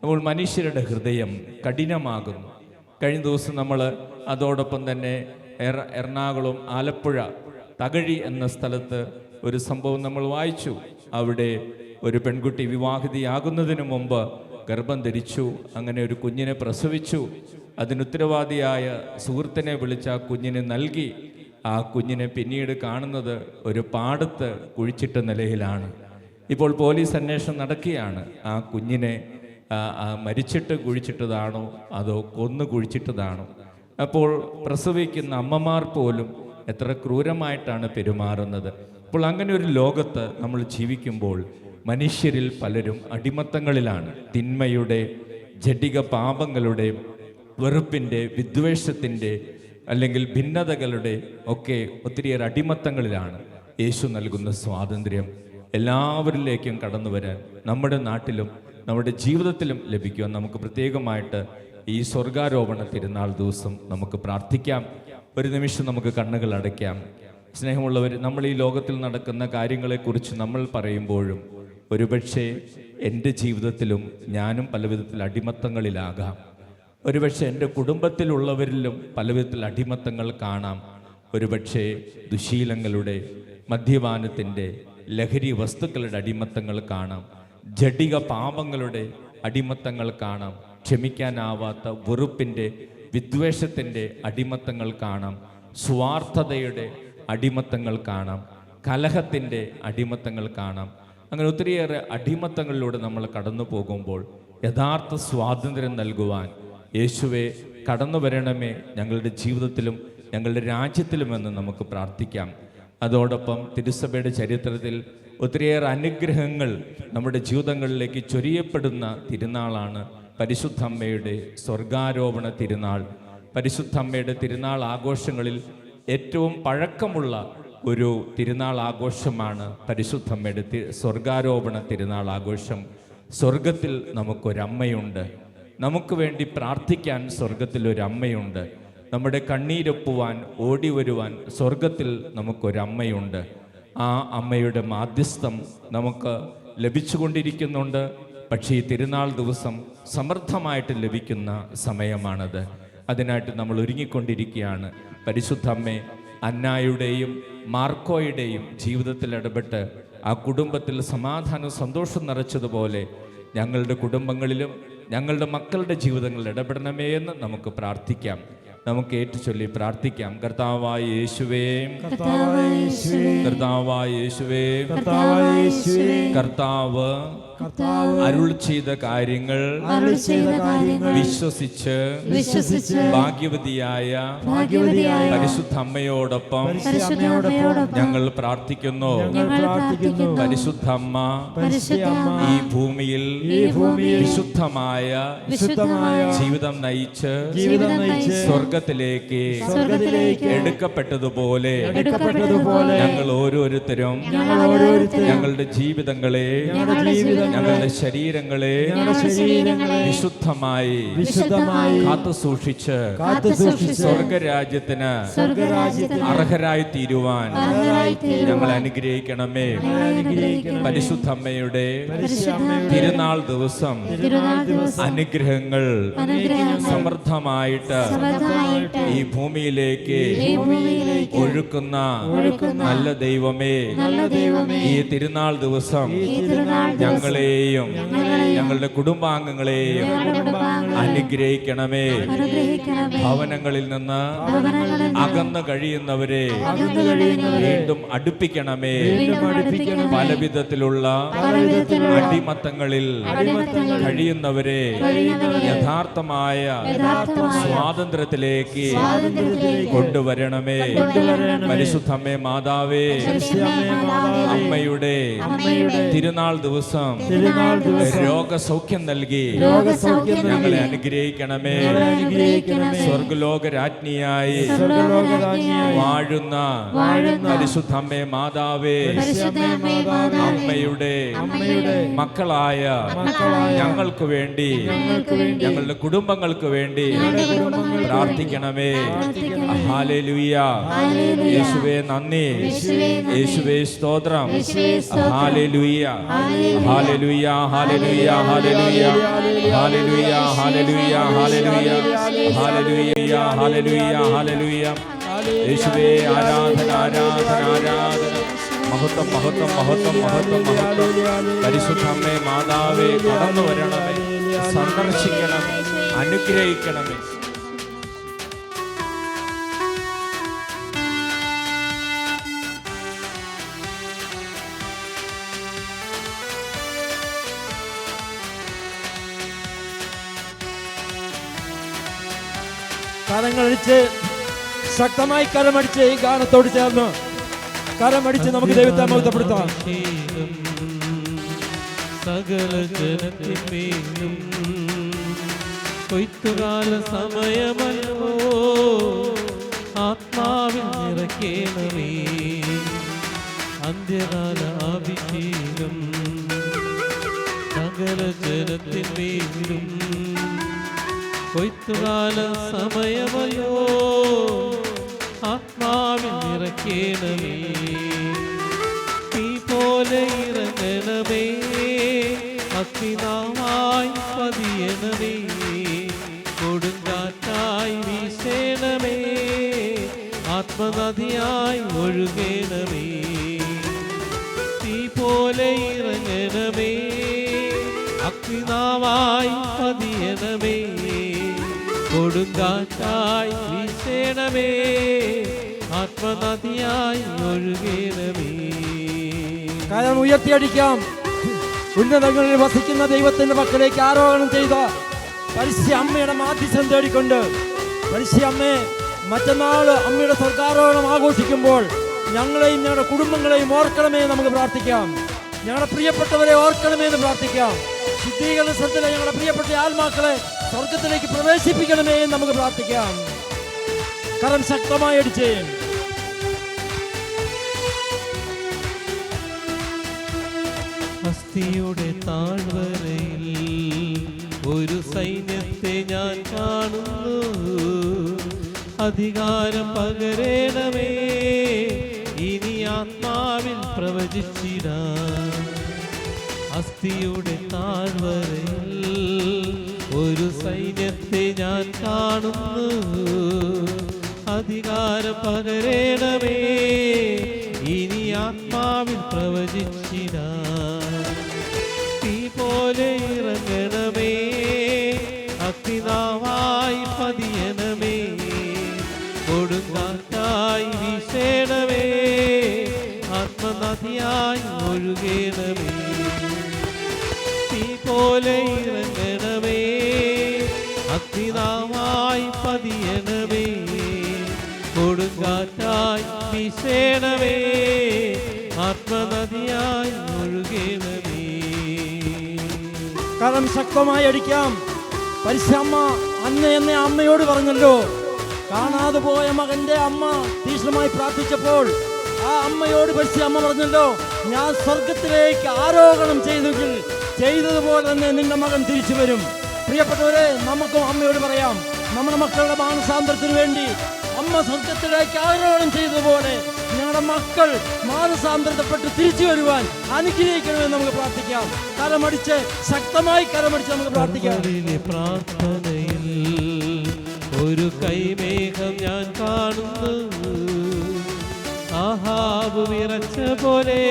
അപ്പോൾ മനുഷ്യരുടെ ഹൃദയം കഠിനമാകുന്നു. കഴിഞ്ഞ ദിവസം നമ്മൾ അതോടൊപ്പം തന്നെ എറണാകുളം ആലപ്പുഴ തകഴി എന്ന സ്ഥലത്ത് ഒരു സംഭവം നമ്മൾ വായിച്ചു. അവിടെ ഒരു പെൺകുട്ടി വിവാഹിതയാകുന്നതിന് മുമ്പ് ഗർഭം ധരിച്ചു, അങ്ങനെ ഒരു കുഞ്ഞിനെ പ്രസവിച്ചു. അതിനുത്തരവാദിയായ സുഹൃത്തിനെ വിളിച്ച് ആ കുഞ്ഞിനെ നൽകി. ആ കുഞ്ഞിനെ പിന്നീട് കാണുന്നത് ഒരു പാടത്ത് കുഴിച്ചിട്ട നിലയിലാണ്. ഇപ്പോൾ പോലീസ് അന്വേഷണം നടക്കുകയാണ്. ആ കുഞ്ഞിനെ മരിച്ചിട്ട് കുഴിച്ചിട്ടതാണോ അതോ കൊന്നു കുഴിച്ചിട്ടതാണോ? അപ്പോൾ പ്രസവിക്കുന്ന അമ്മമാർ പോലും എത്ര ക്രൂരമായിട്ടാണ് പെരുമാറുന്നത്. അപ്പോൾ അങ്ങനെ ഒരു ലോകത്ത് നമ്മൾ ജീവിക്കുമ്പോൾ മനുഷ്യരിൽ പലരും അടിമത്തങ്ങളിലാണ്. തിന്മയുടെ, ജഡിക പാപങ്ങളുടെ, വെറുപ്പിൻ്റെ, വിദ്വേഷത്തിൻ്റെ, അല്ലെങ്കിൽ ഭിന്നതകളുടെ ഒക്കെ ഒത്തിരിയേറെ അടിമത്തങ്ങളിലാണ്. യേശു നൽകുന്ന സ്വാതന്ത്ര്യം എല്ലാവരിലേക്കും കടന്നു വരാൻ നമ്മുടെ നാട്ടിലും നമ്മുടെ ജീവിതത്തിലും ലഭിക്കുവാൻ നമുക്ക് പ്രത്യേകമായിട്ട് ഈ സ്വർഗാരോപണ തിരുനാൾ ദിവസം നമുക്ക് പ്രാർത്ഥിക്കാം. ഒരു നിമിഷം നമുക്ക് കണ്ണുകൾ അടയ്ക്കാം. സ്നേഹമുള്ളവർ, നമ്മൾ ഈ ലോകത്തിൽ നടക്കുന്ന കാര്യങ്ങളെക്കുറിച്ച് നമ്മൾ പറയുമ്പോഴും ഒരുപക്ഷെ എൻ്റെ ജീവിതത്തിലും ഞാനും പലവിധത്തിൽ അടിമത്തങ്ങളിലാകാം. ഒരുപക്ഷെ എൻ്റെ കുടുംബത്തിലുള്ളവരിലും പലവിധത്തിൽ അടിമത്തങ്ങൾ കാണാം. ഒരുപക്ഷെ ദുശീലങ്ങളുടെ, മദ്യപാനത്തിൻ്റെ, ലഹരി വസ്തുക്കളുടെ അടിമത്തങ്ങൾ കാണാം. ജഡിക പാപങ്ങളുടെ അടിമത്തങ്ങൾ കാണാം. ക്ഷമിക്കാനാവാത്ത വെറുപ്പിൻ്റെ, വിദ്വേഷത്തിൻ്റെ അടിമത്തങ്ങൾ കാണാം. സ്വാർത്ഥതയുടെ അടിമത്തങ്ങൾ കാണാം. കലഹത്തിൻ്റെ അടിമത്തങ്ങൾ കാണാം. അങ്ങനെ ഒത്തിരിയേറെ അടിമത്തങ്ങളിലൂടെ നമ്മൾ കടന്നു പോകുമ്പോൾ യഥാർത്ഥ സ്വാതന്ത്ര്യം നൽകുവാൻ യേശുവെ കടന്നു വരണമേ ഞങ്ങളുടെ ജീവിതത്തിലും ഞങ്ങളുടെ രാജ്യത്തിലുമെന്ന് നമുക്ക് പ്രാർത്ഥിക്കാം. അതോടൊപ്പം തിരുസഭയുടെ ചരിത്രത്തിൽ ഒത്തിരിയേറെ അനുഗ്രഹങ്ങൾ നമ്മുടെ ജീവിതങ്ങളിലേക്ക് ചൊരിയപ്പെടുന്ന തിരുനാളാണ് പരിശുദ്ധ അമ്മയുടെ സ്വർഗാരോപണ തിരുനാൾ. പരിശുദ്ധ അമ്മയുടെ തിരുനാൾ ആഘോഷങ്ങളിൽ ഏറ്റവും പഴക്കമുള്ള ഒരു തിരുനാൾ ആഘോഷമാണ് പരിശുദ്ധ അമ്മയുടെ സ്വർഗാരോപണ തിരുനാൾ ആഘോഷം. സ്വർഗത്തിൽ നമുക്കൊരമ്മയുണ്ട്. നമുക്ക് വേണ്ടി പ്രാർത്ഥിക്കാൻ സ്വർഗത്തിലൊരമ്മയുണ്ട്. നമ്മുടെ കണ്ണീരൊപ്പുവാൻ, ഓടി വരുവാൻ സ്വർഗത്തിൽ നമുക്കൊരമ്മയുണ്ട്. ആ അമ്മയുടെ മാധ്യസ്ഥം നമുക്ക് ലഭിച്ചുകൊണ്ടിരിക്കുന്നുണ്ട്. പക്ഷേ ഈ തിരുനാൾ ദിവസം സമൃദ്ധമായിട്ട് ലഭിക്കുന്ന സമയമാണത്. അതിനായിട്ട് നമ്മൾ ഒരുങ്ങിക്കൊണ്ടിരിക്കുകയാണ്. പരിശുദ്ധ അമ്മേ, അന്നായുടെയും മാർക്കോയുടെയും ജീവിതത്തിൽ ഇടപെട്ട് ആ കുടുംബത്തിൽ സമാധാനം, സന്തോഷം നിറച്ചതുപോലെ ഞങ്ങളുടെ കുടുംബങ്ങളിലും ഞങ്ങളുടെ മക്കളുടെ ജീവിതങ്ങളിൽ ഇടപെടണമേ എന്ന് നമുക്ക് പ്രാർത്ഥിക്കാം. നമുക്ക് ഏറ്റുചൊല്ലി പ്രാർത്ഥിക്കാം. കർത്താവായ യേശുവേ, കർത്താവായ യേശുവേ, കർത്താവ് അരുൾ ചെയ്ത കാര്യങ്ങൾ വിശ്വസിച്ച് ഭാഗ്യവതിയായ പരിശുദ്ധ അമ്മയോടൊപ്പം ഞങ്ങൾ പ്രാർത്ഥിക്കുന്നു. പരിശുദ്ധ അമ്മ ഈ ഭൂമിയിൽ വിശുദ്ധമായ ജീവിതം നയിച്ച് സ്വർഗത്തിലേക്ക് എടുക്കപ്പെട്ടതുപോലെ ഞങ്ങൾ ഓരോരുത്തരും ഞങ്ങളുടെ ജീവിതങ്ങളെ ഞങ്ങളുടെ ശരീരങ്ങളെ വിശുദ്ധമായി കാത്തുസൂക്ഷിച്ച് സ്വർഗരാജ്യത്തിന് അർഹരായി തീരുവാൻ ഞങ്ങൾ അനുഗ്രഹിക്കണമേ. പരിശുദ്ധ അമ്മയുടെ തിരുനാൾ ദിവസം അനുഗ്രഹങ്ങൾ സമൃദ്ധമായിട്ട് ഈ ഭൂമിയിലേക്ക് ഒഴുക്കുന്ന നല്ല ദൈവമേ, ഈ തിരുനാൾ ദിവസം ഞങ്ങളെയും ഞങ്ങളുടെ കുടുംബാംഗങ്ങളെയും അനുഗ്രഹിക്കണമേ. ഭവനങ്ങളിൽ നിന്ന് അകന്നു കഴിയുന്നവരെ വീണ്ടും അടുപ്പിക്കണമേ. പലവിധത്തിലുള്ള അടിമത്തങ്ങളിൽ കഴിയുന്നവരെ യഥാർത്ഥമായ സ്വാതന്ത്ര്യത്തിലേക്ക് കൊണ്ടുവരണമേ. പരിശുദ്ധമ്മേ മാതാവേ, അമ്മയുടെ തിരുനാൾ ദിവസം രോഗസൗഖ്യം നൽകി ഞങ്ങളെ അനുഗ്രഹിക്കണമേ. സ്വർഗലോക രാജ്ഞിയായി വാഴുന്ന പരിശുദ്ധമ്മേ മാതാവേ, അമ്മയുടെ മക്കളായ ഞങ്ങൾക്ക് വേണ്ടി ഞങ്ങളുടെ കുടുംബങ്ങൾക്ക് വേണ്ടി പ്രാർത്ഥിക്കണമേ. ഹല്ലേലൂയ. യേശുവേ നന്ദി, യേശുവേ സ്തോത്രം. Hallelujah, hallelujah, hallelujah, hallelujah, hallelujah, hallelujah, hallelujah, hallelujah, hallelujah, hallelujah. യേശുവേ ആരാധന, ആരാധന, ആരാധന. മഹത്വം, മഹത്വം, മഹത്വം, മഹത്വം, മഹത്വം. പരിശുദ്ധമ്മേ മാതാവേ, കടന്നു വരണമേ, സന്ദർശിക്കണമേ, അനുഗ്രഹിക്കണമേ. കരങ്ങളടിച്ച് ശക്തമായി കരമടിച്ച് ഈ ഗാനത്തോട് ചേർന്ന് കരമടിച്ച് നമുക്ക് ദൈവത്തെ മഹത്വപ്പെടുത്താം. സകല ജനത്തിന്മേലും കൊയ്ത്തുകാല സമയമല്ലോ, ആത്മാവിൽ നിറയ്ക്കണമേ അന്ത്യകാല അഭിഷേകം. സകല ജനത്തിന്മേലും കൊയ്ത്തുകാല സമയമല്ലോ, ആത്മാവിൽ നിറയ്ക്കണമേ. തീ പോലെ ഇറങ്ങണമേ, അഗ്നിനാവായി പതിയണമേ, കൊടുങ്കാറ്റായി വീശണമേ, ആത്മനദിയായി ഒഴുകണമേ. തീ പോലെ ഇറങ്ങണമേ, അഗ്നിനാവായി പതിയണമേ, കൊടുങ്കാറ്റായി വീശണമേ, ആത്മനദിയായി ഒഴുകണമേ. കരം ഉയർത്തിയടിക്കാം. ഉന്നതങ്ങളിൽ വസിക്കുന്ന ദൈവത്തിന്റെ മക്കളിലേക്ക് ആരോഹണം ചെയ്ത പരിശുദ്ധ അമ്മയുടെ മാധ്യസ്ഥം തേടിക്കൊണ്ട്, പരിശുദ്ധ അമ്മേ, മറ്റന്നാൾ അമ്മയുടെ സ്വർഗ്ഗാരോഹണം ആഘോഷിക്കുമ്പോൾ ഞങ്ങളെയും ഞങ്ങളുടെ കുടുംബങ്ങളെയും ഓർക്കണമേ നമുക്ക് പ്രാർത്ഥിക്കാം. ഞങ്ങളുടെ പ്രിയപ്പെട്ടവരെ ഓർക്കണമേ എന്ന് പ്രാർത്ഥിക്കാം. ശുദ്ധീകരണ സ്ഥലത്തിലെ ഞങ്ങളുടെ പ്രിയപ്പെട്ട ആത്മാക്കളെ സ്വർഗത്തിലേക്ക് പ്രവേശിപ്പിക്കണമേ എന്ന് നമുക്ക് പ്രാർത്ഥിക്കാം. കരം ശക്തമായി അടിച്ചേ. അസ്ഥിയുടെ താഴ്വരയിൽ ഒരു സൈന്യത്തെ ഞാൻ കാണുന്നു, അധികാരം പകരണമേ, ഇനി ആത്മാവിൽ പ്രവചിച്ചിടാം. അസ്ഥിയുടെ താഴ്വരയിൽ ഒരു സൈന്യത്തെ ഞാൻ കാണുന്നു, അധികാരം പകരണമേ, ഇനി ആത്മാവിൽ പ്രവചിച്ചിടാം. തീ പോലെ ഇറങ്ങണമേ, അഗ്നിനാവായി പതിയണമേ, കൊടുങ്കാറ്റായി വീശണമേ, ആത്മനദിയായി ഒഴുകണമേ. പോലെ ഇറങ്ങണമേ, അഗ്നിനാവായി പതിയണമേ, കൊടുങ്കാറ്റായി വീശേണമേ, ആത്മനദിയായി ഒഴുകണമേ. കരം ശക്തമായി അടിക്കാം. പരിശുദ്ധ അന്ന് എന്നെ അമ്മയോട് പറഞ്ഞല്ലോ, കാണാതെ പോയ മകന്റെ അമ്മ തീക്ഷ്ണമായി പ്രാർത്ഥിച്ചപ്പോൾ ആ അമ്മയോട് പരിശുദ്ധ അമ്മ പറഞ്ഞല്ലോ, ഞാൻ സ്വർഗത്തിലേക്ക് ആരോഹണം ചെയ്തതുപോലെ തന്നെ നിന്റെ മകൻ തിരിച്ചു വരും. പ്രിയപ്പെട്ടവരെ, നമുക്കും അമ്മയോട് പറയാം, നമ്മുടെ മക്കളുടെ മാനസാന്തരത്തിന് വേണ്ടി അമ്മ സ്വർഗത്തിലേക്ക് ആരോഹണം ചെയ്തതുപോലെ ഞങ്ങളുടെ മക്കൾ മാനസാന്തരപ്പെട്ട് തിരിച്ചു വരുവാൻ അനുഗ്രഹിക്കണമെന്ന് നമുക്ക് പ്രാർത്ഥിക്കാം. കരമടിച്ച് ശക്തമായി കരമടിച്ച് നമുക്ക് പ്രാർത്ഥിക്കാം. പ്രാർത്ഥനയിൽ ഒരു കൈമേഘം ഞാൻ കാണുന്നു, ആഹാബ് വിറച്ച പോലെ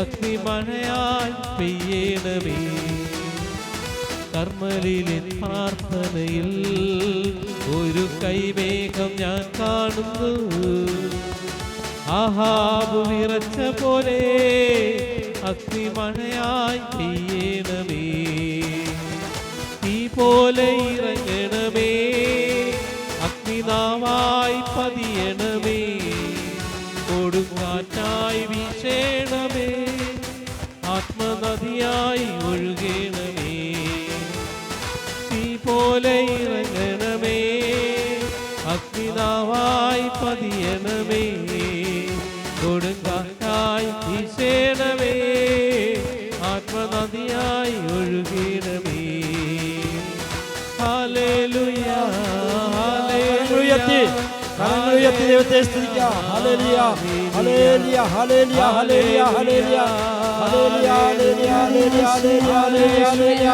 അഗ്നിമഴയായി പെയ്യണമേ. കർമ്മലിലെ പ്രാർത്ഥനയിൽ ഒരു കൈമേഘം ഞാൻ കാണുന്നു, ആഹാബ് വിറച്ച പോലെ അഗ്നിമഴയായി പെയ്യണമേ. തീ പോലെ ഇറങ്ങണമേ, അഗ്നിനാവായി പതിയണമേ, കൊടുങ്കാറ്റായി വീശേണമേ, ആത്മനദിയായി ഒഴുകണമേ. തീ പോലെ ഇറങ്ങണമേ, അഗ്നിനാവായി പതിയണമേ, കൊടുങ്കാറ്റായി വീശേണമേ, ആത്മനദിയായി ഒഴുകണമേ. Hallelujah, hallelujah. കരങ്ങളുയർത്തി ദൈവത്തെ സ്തുതിക്കാം. Hallelujah, hallelujah, hallelujah, hallelujah, hallelujah, hallelujah, hallelujah, hallelujah,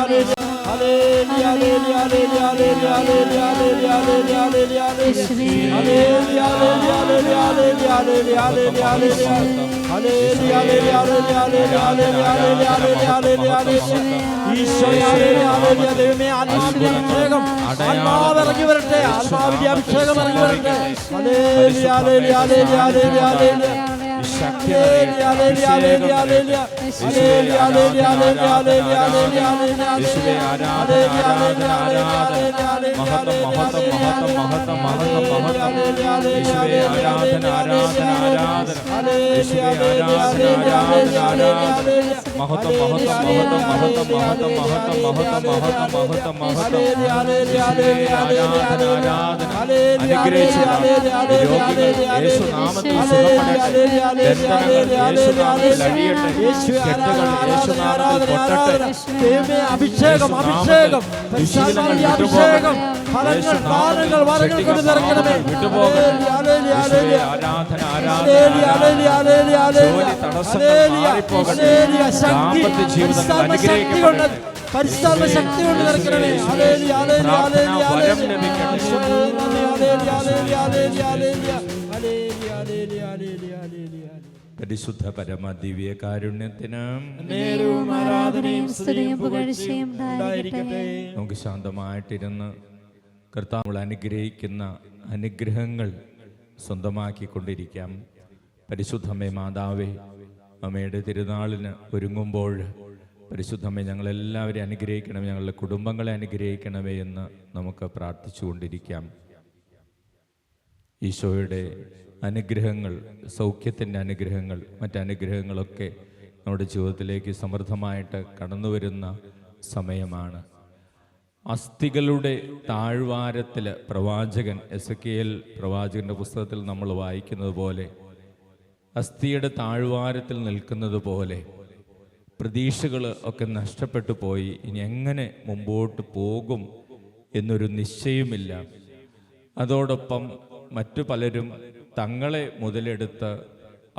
hallelujah. ആത്മാവിറങ്ങി വരട്ടെ, ആത്മാവിന്റെ അഭിഷേകം ഇറങ്ങി വരട്ടെ. അഭിഷേകം, അഭിഷേകം, അഭിഷേകം, ഫലങ്ങൾ, ദാനങ്ങൾ, വരങ്ങൾ കൊണ്ട് നിറയ്ക്കണമേ. പരിശുദ്ധാത്മ ശക്തി കൊണ്ട് നിറയ്ക്കണമേ. പരിശുദ്ധ പരമ ദിവ്യ കാരുണ്യത്തിന് നമുക്ക് ശാന്തമായിട്ടിരുന്ന് കർത്താവ് അനുഗ്രഹിക്കുന്ന അനുഗ്രഹങ്ങൾ സ്വന്തമാക്കിക്കൊണ്ടിരിക്കാം. പരിശുദ്ധമ്മേ മാതാവേ, അമ്മയുടെ തിരുനാളിന് ഒരുങ്ങുമ്പോൾ പരിശുദ്ധമ്മേ ഞങ്ങളെല്ലാവരെയും അനുഗ്രഹിക്കണമേ, ഞങ്ങളുടെ കുടുംബങ്ങളെ അനുഗ്രഹിക്കണമേ എന്ന് നമുക്ക് പ്രാർത്ഥിച്ചുകൊണ്ടിരിക്കാം. ഈശോയുടെ അനുഗ്രഹങ്ങൾ, സൗഖ്യത്തിൻ്റെ അനുഗ്രഹങ്ങൾ, മറ്റനുഗ്രഹങ്ങളൊക്കെ നമ്മുടെ ജീവിതത്തിലേക്ക് സമൃദ്ധമായിട്ട് കടന്നു വരുന്ന സമയമാണ്. അസ്ഥികളുടെ താഴ്വാരത്തിൽ പ്രവാചകൻ എസെക്കിയേൽ പ്രവാചകന്റെ പുസ്തകത്തിൽ നമ്മൾ വായിക്കുന്നത് പോലെ, അസ്ഥിയുടെ താഴ്വാരത്തിൽ നിൽക്കുന്നത് പോലെ പ്രതീക്ഷകൾ ഒക്കെ നഷ്ടപ്പെട്ടു പോയി. ഇനി എങ്ങനെ മുമ്പോട്ട് പോകും എന്നൊരു നിശ്ചയമില്ല. അതോടൊപ്പം മറ്റു പലരും തങ്ങളെ മുതലെടുത്ത്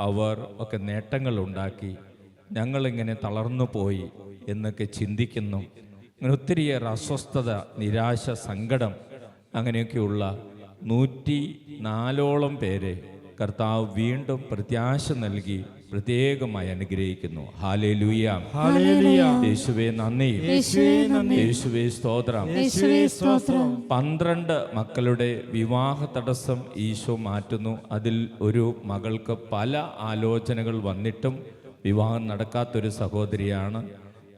അവർ ഒക്കെ നേട്ടങ്ങൾ ഉണ്ടാക്കി, ഞങ്ങളിങ്ങനെ തളർന്നു പോയി എന്നൊക്കെ ചിന്തിക്കുന്നു. അങ്ങനെ ഒത്തിരിയേറെ അസ്വസ്ഥത, നിരാശ, സങ്കടം, അങ്ങനെയൊക്കെയുള്ള 104ഓളം പേരെ കർത്താവ് വീണ്ടും പ്രത്യാശ നൽകി പ്രത്യേകമായി അനുഗ്രഹിക്കുന്നു. ഹല്ലേലൂയ, യേശുവേ നന്ദി, യേശുവേ സ്തോത്രം. 12 മക്കളുടെ വിവാഹ തടസ്സം ഈശോ മാറ്റുന്നു. അതിൽ ഒരു മകൾക്ക് പല ആലോചനകൾ വന്നിട്ടും വിവാഹം നടക്കാത്തൊരു സഹോദരിയാണ്.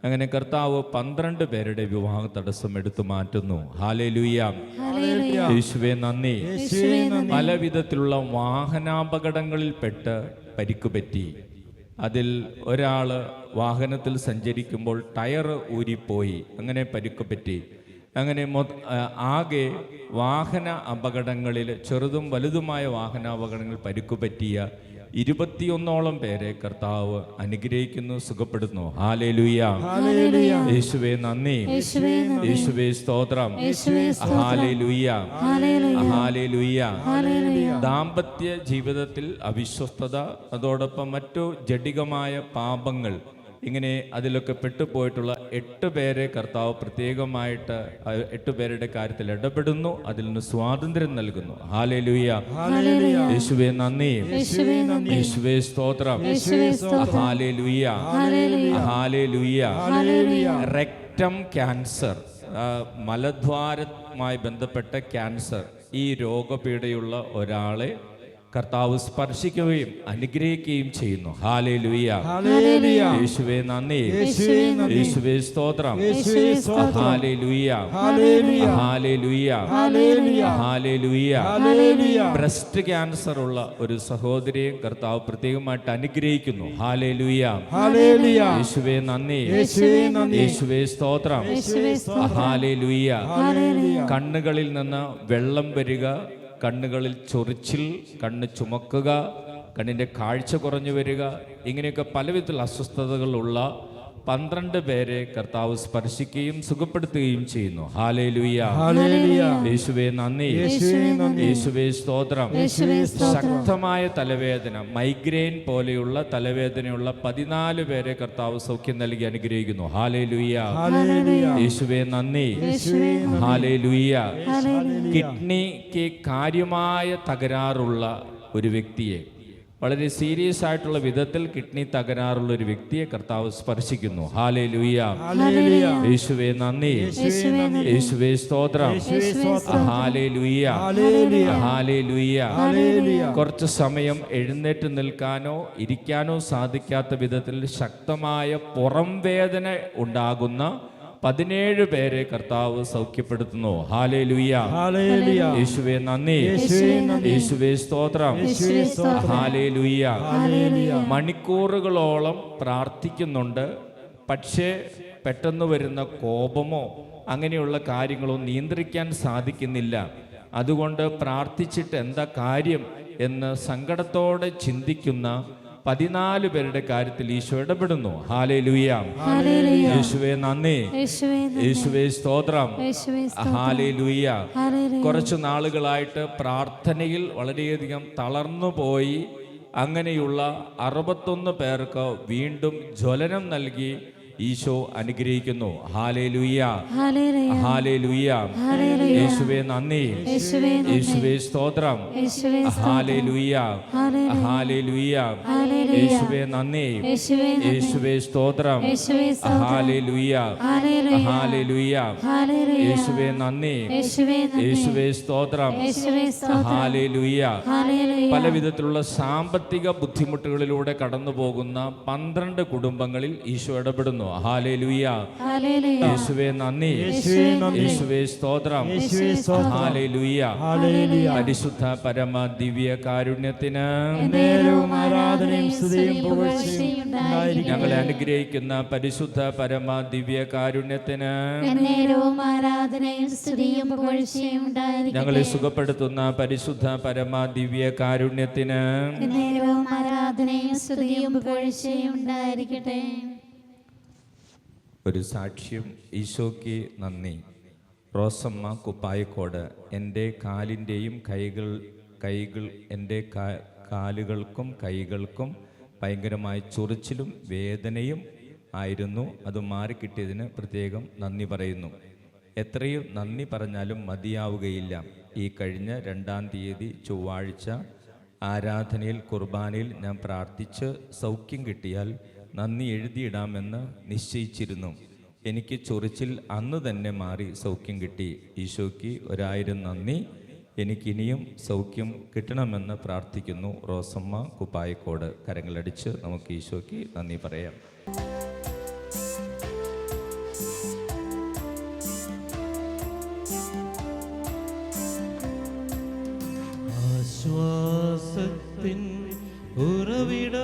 അങ്ങനെ കർത്താവ് 12 പേരുടെ വിവാഹ തടസ്സം എടുത്തു മാറ്റുന്നു. ഹല്ലേലൂയ. യേശുവേ നന്ദി. പല വിധത്തിലുള്ള വാഹനാപകടങ്ങളിൽപ്പെട്ട് പരിക്കുപറ്റി. അതിൽ ഒരാൾ വാഹനത്തിൽ സഞ്ചരിക്കുമ്പോൾ ടയർ ഊരിപ്പോയി, അങ്ങനെ പരിക്കുപറ്റി. അങ്ങനെ ആകെ വാഹന അപകടങ്ങളിൽ, ചെറുതും വലുതുമായ വാഹനാപകടങ്ങളിൽ പരിക്കുപറ്റിയ 21ഓളം പേരെ കർത്താവ് അനുഗ്രഹിക്കുന്നു, സുഖപ്പെടുന്നു. ഹല്ലേലൂയ. യേശുവേ നന്ദി. യേശുവേ സ്തോത്രം. ഹല്ലേലൂയ. ഹല്ലേലൂയ. ദാമ്പത്യ ജീവിതത്തിൽ അവിശ്വസ്തത, അതോടൊപ്പം മറ്റു ജഡികമായ പാപങ്ങൾ, ഇങ്ങനെ അതിലൊക്കെ പെട്ടുപോയിട്ടുള്ള 8 പേരെ കർത്താവ് പ്രത്യേകമായിട്ട് 8 പേരുടെ കാര്യത്തിൽ ഇടപെടുന്നു, അതിൽ നിന്ന് സ്വാതന്ത്ര്യം നൽകുന്നു. ഹല്ലേലൂയ. യേശുവേ നന്ദി. യേശുവേ സ്തോത്രം. ഹല്ലേലൂയ. ഹല്ലേലൂയ. റെക്ടം ക്യാൻസർ, മലദ്വാരവുമായി ബന്ധപ്പെട്ട ക്യാൻസർ, ഈ രോഗപീഠയുള്ള ഒരാളെ കർത്താവ് സ്പർശിക്കുകയും അനുഗ്രഹിക്കുകയും ചെയ്യുന്നു. ഹല്ലേലൂയ. യേശുവേ നന്ദി. യേശുവേ സ്തോത്രം. Hallelujah. Hallelujah. Hallelujah. Breast cancer ഉള്ള ഒരു സഹോദരിയെ കർത്താവ് പ്രത്യേകമായിട്ട് അനുഗ്രഹിക്കുന്നു. ഹല്ലേലൂയ. യേശുവേ നന്ദി. യേശുവേ സ്തോത്രം. ഹല്ലേലൂയ. കണ്ണുകളിൽ നിന്ന് വെള്ളം വരിക, കണ്ണുകളിൽ ചൊറിച്ചിൽ, കണ്ണ് ചുമക്കുക, കണ്ണിൻ്റെ കാഴ്ച കുറഞ്ഞു വരിക, ഇങ്ങനെയൊക്കെ പലവിധത്തിലുള്ള അസ്വസ്ഥതകളുള്ള 12 പേരെ കർത്താവ് സ്പർശിക്കുകയും സുഖപ്പെടുത്തുകയും ചെയ്യുന്നു. ഹല്ലേലൂയ. യേശുവേ നന്ദി. യേശുവേ സ്തോത്രം. ശക്തമായ തലവേദന, മൈഗ്രെയിൻ പോലെയുള്ള തലവേദനയുള്ള 14 പേരെ കർത്താവ് സൗഖ്യം നൽകി അനുഗ്രഹിക്കുന്നു. ഹല്ലേലൂയ. യേശുവേ നന്ദി. ഹല്ലേലൂയ. കിഡ്നിക്ക് കാര്യമായ തകരാറുള്ള ഒരു വ്യക്തിയെ, വളരെ സീരിയസ് ആയിട്ടുള്ള വിധത്തിൽ കിഡ്നി തകരാറുള്ള ഒരു വ്യക്തിയെ കർത്താവ് സ്പർശിക്കുന്നു. ഹല്ലേലൂയ. യേശുവേ നന്ദി. യേശുവേ സ്തോത്രം. ഹല്ലേലൂയ. ഹല്ലേലൂയ. കുറച്ച് സമയം എഴുന്നേറ്റ് നിൽക്കാനോ ഇരിക്കാനോ സാധിക്കാത്ത വിധത്തിൽ ശക്തമായ പുറം വേദന ഉണ്ടാകുന്ന 17 പേരെ കർത്താവ് സൗഖ്യപ്പെടുത്തുന്നു. ഹല്ലേലൂയ. യേശുവേ നന്ദി. യേശുവേ സ്തോത്രം. ഹല്ലേലൂയ. മണിക്കൂറുകളോളം പ്രാർത്ഥിക്കുന്നുണ്ട്, പക്ഷേ പെട്ടെന്ന് വരുന്ന കോപമോ അങ്ങനെയുള്ള കാര്യങ്ങളോ നിയന്ത്രിക്കാൻ സാധിക്കുന്നില്ല. അതുകൊണ്ട് പ്രാർത്ഥിച്ചിട്ട് എന്താ കാര്യം എന്ന് സങ്കടത്തോടെ ചിന്തിക്കുന്ന 14 പേരുടെ കാര്യത്തിൽ ഈശോ ഇടപെടുന്നു. ഹല്ലേലൂയ. യേശുവേ നന്ദി. യേശുവേ സ്തോത്രം. ഹല്ലേലൂയ. കുറച്ചു നാളുകളായിട്ട് പ്രാർത്ഥനയിൽ വളരെയധികം തളർന്നുപോയി. അങ്ങനെയുള്ള 61 പേർക്ക് വീണ്ടും ജ്വലനം നൽകി ഈശോ അനുഗ്രഹിക്കുന്നു. ഹല്ലേലൂയ. ഹല്ലേലൂയ. യേശുവേ നന്ദി. യേശുവേ സ്തോത്രം. ഹല്ലേലൂയ. ഹല്ലേലൂയ. യേശുവേ നന്ദി. യേശുവേ സ്തോത്രം. ഹല്ലേലൂയ. ഹല്ലേലൂയ. യേശുവേ നന്ദി. യേശുവേ സ്തോത്രം. ഹല്ലേലൂയ. പലവിധത്തിലുള്ള സാമ്പത്തിക ബുദ്ധിമുട്ടുകളിലൂടെ കടന്നു പോകുന്ന 12 കുടുംബങ്ങളിൽ ഈശോ ഇടപെടുന്നു. ഹല്ലേലൂയ. യേശുവേ നന്ദി. യേശുവേ സ്തോത്രം. ഹല്ലേലൂയ. പരിശുദ്ധ പരമ ദിവ്യ കാരുണ്യത്തിന് ഞങ്ങളെ അനുഗ്രഹിക്കുന്ന പരിശുദ്ധ പരമ ദിവ്യ കാരുണ്യത്തിന് ഞങ്ങളെ സുഖപ്പെടുത്തുന്ന പരിശുദ്ധ പരമ ദിവ്യ കാരുണ്യത്തിന് ഒരു സാക്ഷ്യം. ഈശോയ്ക്ക് നന്ദി. റോസമ്മ കുപ്പായക്കോട്. എൻ്റെ കാലിൻ്റെയും എൻ്റെ കാലുകൾക്കും കൈകൾക്കും ഭയങ്കരമായ ചൊറിച്ചിലും വേദനയും ആയിരുന്നു. അത് മാറിക്കിട്ടിയതിന് പ്രത്യേകം നന്ദി പറയുന്നു. എത്രയും നന്ദി പറഞ്ഞാലും മതിയാവുകയില്ല. ഈ കഴിഞ്ഞ 2-ാം തീയതി ചൊവ്വാഴ്ച ആരാധനയിൽ കുർബാനയിൽ ഞാൻ പ്രാർത്ഥിച്ച് സൗഖ്യം കിട്ടിയാൽ നന്ദി എഴുതിയിടാമെന്ന് നിശ്ചയിച്ചിരുന്നു. എനിക്ക് ചൊറിച്ചിൽ അന്ന് തന്നെ മാറി സൗഖ്യം കിട്ടി. ഈശോയ്ക്ക് 1000 നന്ദി. എനിക്കിനിയും സൗഖ്യം കിട്ടണമെന്ന് പ്രാർത്ഥിക്കുന്നു. റോസമ്മ കുപ്പായക്കോട്. കരങ്ങളടിച്ച് നമുക്ക് ഈശോയ്ക്ക് നന്ദി പറയാം.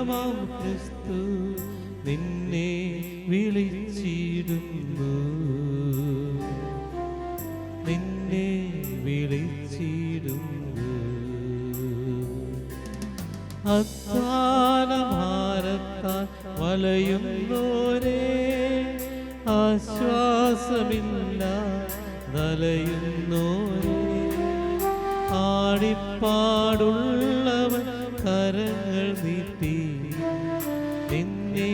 ദൈവമാം ക്രിസ്തു നിന്നെ വിളിച്ചിടുന്നു, നിന്നെ വിളിച്ചിടുന്നു. അധ്വാനഭാരത്താൽ വലയുന്നോരേ, ആശ്വാസമില്ല നലയുന്നോരേ, ആടിപ്പാടുള്ളവൻ കരങ്ങൾ നീട്ടി നിന്നെ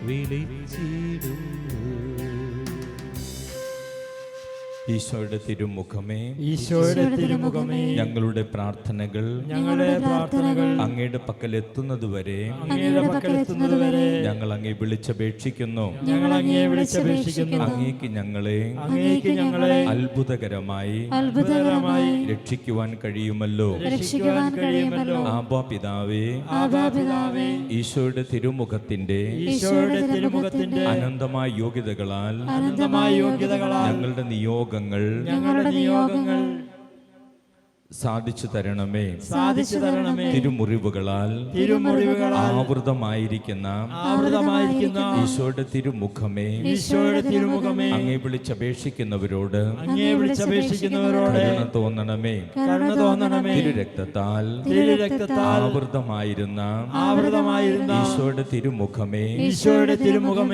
വിളിച്ചിടുന്നു. ഈശോയുടെ തിരുമുഖമേ, ഈശോയുടെ തിരുമുഖമേ, ഞങ്ങളുടെ പ്രാർത്ഥനകൾ അങ്ങയുടെ പക്കൽ എത്തുന്നതുവരെ ഞങ്ങൾ അങ്ങേ വിളിച്ചപേക്ഷിക്കുന്നു. അങ്ങേക്ക് ഞങ്ങളെ അത്ഭുതകരമായി രക്ഷിക്കുവാൻ കഴിയുമല്ലോ. ആബാ പിതാവേ, ഈശോയുടെ തിരുമുഖത്തിന്റെ അനന്തമായ യോഗ്യതകളാൽ ഞങ്ങളുടെ നിയോഗങ്ങൾ സാധിച്ചു തരണമേ. തിരുമുറിവുകളാൽ ആവൃതമായിരിക്കുന്ന ഈശോയുടെ തിരുമുഖമേ, അങ്ങേ വിളിച്ചപേക്ഷിക്കുന്നവരോട് കരുണ തോന്നണമേ. തിരുരക്തത്താൽ ആവൃതമായിരുന്ന ഈശോയുടെ തിരുമുഖമേ,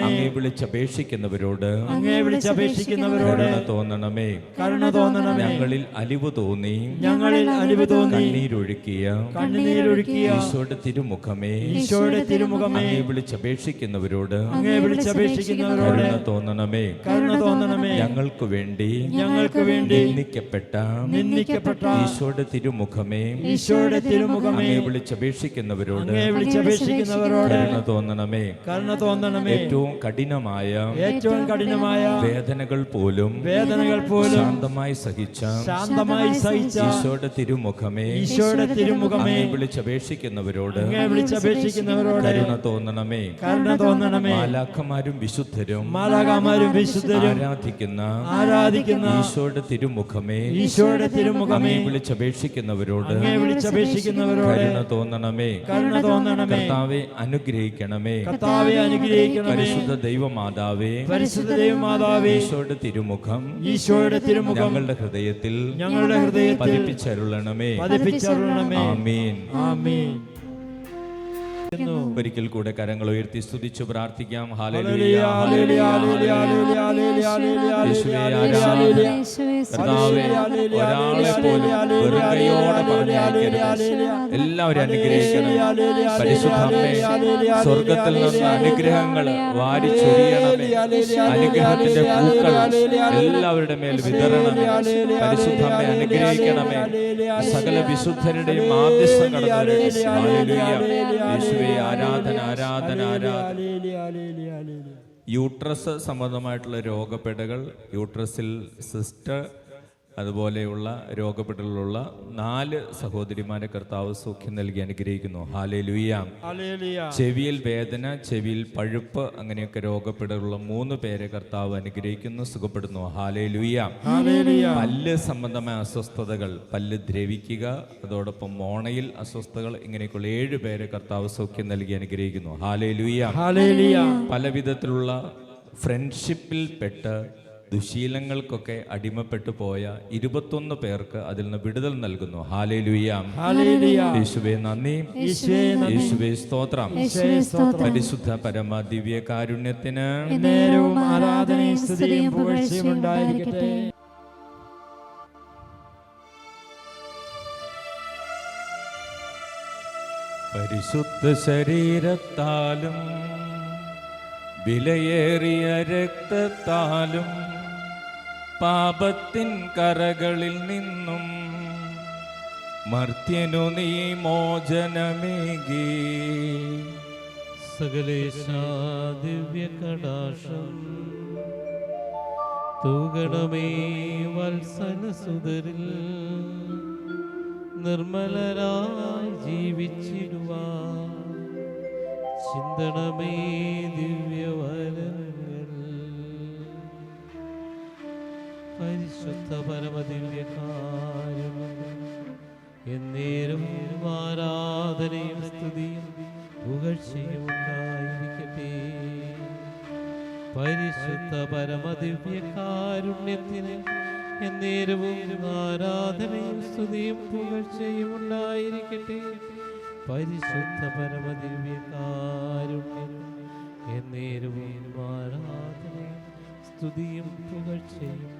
അങ്ങേ വിളിച്ചപേക്ഷിക്കുന്നവരോട് കരുണ തോന്നണമേ. ഞങ്ങളിൽ അലിവ് തോന്നി കണ്ണീരൊഴുക്കിയ ഈശോയുടെ തിരുമുഖമേ, അങ്ങേ വിളിച്ചപേക്ഷിക്കുന്നവരോട് കരുണ തോന്നണമേ. ഞങ്ങൾക്ക് വേണ്ടി നിന്ദിക്കപ്പെട്ട ഈശോയുടെ തിരുമുഖമേ, അങ്ങേ വിളിച്ചപേക്ഷിക്കുന്നവരോട് കരുണ തോന്നണമേ. ഏറ്റവും കഠിനമായ വേദനകൾ പോലും ശാന്തമായി സഹിച്ച ഈശോയുടെ തിരുമുഖമേ, അങ്ങേ വിളിച്ചപേക്ഷിക്കുന്നവരോട് കരുണ തോന്നണമേ. മാലാഖമാരും വിശുദ്ധരും ആരാധിക്കുന്ന ഈശോയുടെ തിരുമുഖമേ, അങ്ങേ വിളിച്ചപേക്ഷിക്കുന്നവരോട് കരുണ തോന്നണമേ. കർത്താവെ അനുഗ്രഹിക്കണമേ. പരിശുദ്ധ ദൈവമാതാവേ, ഈശോയുടെ തിരുമുഖം ഞങ്ങളുടെ ഹൃദയത്തിൽ പതിപ്പിച്ചരുളണമേ. ആമീൻ. ഒരിക്കൽ കൂടെ കരങ്ങൾ ഉയർത്തി സ്തുതിച്ചു പ്രാർത്ഥിക്കാം. ഹല്ലേലൂയ, ഹല്ലേലൂയ, യേശുവേ ആരാധന. കർത്താവേ, ഒരാളെ പോലും വെറും കൈയോടെ പറഞ്ഞയക്കരുത്. എല്ലാവരും അനുഗ്രഹിക്കണം. പരിശുദ്ധ അമ്മേ, സ്വർഗത്തിൽ നിന്ന് അനുഗ്രഹങ്ങൾ വാരിച്ചൊരിയണമേ. അനുഗ്രഹത്തിന്റെ പൂക്കൾ എല്ലാവരുടെ മേൽ വിതരണമേ. പരിശുദ്ധ അമ്മേ അനുഗ്രഹിക്കണമേ. സകല വിശുദ്ധരുടെയും മാധ്യസ്ഥം കടന്നു. ഹല്ലേലൂയ. ആരാധന, ആരാധന, ആരാധന. യൂട്രസ് സംബന്ധമായിട്ടുള്ള രോഗപ്പെടകൾ, യൂട്രസിൽ സിസ്റ്റർ, അതുപോലെയുള്ള രോഗപ്പെടലുള്ള 4 സഹോദരിമാരെ കർത്താവ് സൗഖ്യം നൽകി അനുഗ്രഹിക്കുന്നു. ഹല്ലേലൂയ. ചെവിയിൽ വേദന, ചെവിയിൽ പഴുപ്പ്, അങ്ങനെയൊക്കെ രോഗപ്പെടലുള്ള 3 പേരെ കർത്താവ് അനുഗ്രഹിക്കുന്നു, സുഖപ്പെടുന്നു. ഹല്ലേലൂയ. പല്ല് സംബന്ധമായ അസ്വസ്ഥതകൾ, പല്ല് ദ്രവിക്കുക, അതോടൊപ്പം മോണയിൽ അസ്വസ്ഥതകൾ, ഇങ്ങനെയൊക്കെയുള്ള 7 പേരെ കർത്താവ് സൗഖ്യം നൽകി അനുഗ്രഹിക്കുന്നു. ഹല്ലേലൂയ. പലവിധത്തിലുള്ള ഫ്രണ്ട്ഷിപ്പിൽ പെട്ട് ദുശീലങ്ങൾക്കൊക്കെ അടിമപ്പെട്ടു പോയ 21 പേർക്ക് അതിൽ നിന്ന് വിടുതൽ നൽകുന്നു. ഹല്ലേലൂയ. യേശുവേ നന്ദി, യേശുവേ സ്തോത്രം. പരിശുദ്ധ പരമ ദിവ്യ കാരുണ്യത്തിന് ആരാധനയും സ്തുതിയും പുകഴ്ചയും ഉണ്ടായിരിക്കട്ടെ. പരിശുദ്ധ ശരീരത്താലും വിലയേറിയ രക്തത്താലും പാപത്തിൻ കറകളിൽ നിന്നും മർത്യനു നീ മോചനമേകി. സകലേശാ ദിവ്യ കടാക്ഷം തൂകണമേ വത്സലസുതരിൽ, നിർമ്മലരായി ജീവിച്ചിടുവാൻ ചിന്തണമേ ദിവ്യവരങ്ങൾ. പരിശുദ്ധ പരമദിവ്യകാര്യം എന്നേരും ആരാധനയും സ്തുതിയും പുകഴ്ച പുകഴ്ചയും ഉണ്ടായിരിക്കട്ടെ. പരിശുദ്ധ പരമദിവ്യകാരുണ്യത്തിന് എന്നേരവും ആരാധനയും സ്തുതിയും പുകഴ്ചയും ഉണ്ടായിരിക്കട്ടെ. പരിശുദ്ധ പരമദിവ്യകാരുണ്യത്തിന് എന്നേരവും ആരാധനയും സ്തുതിയും പുകഴ്ചയും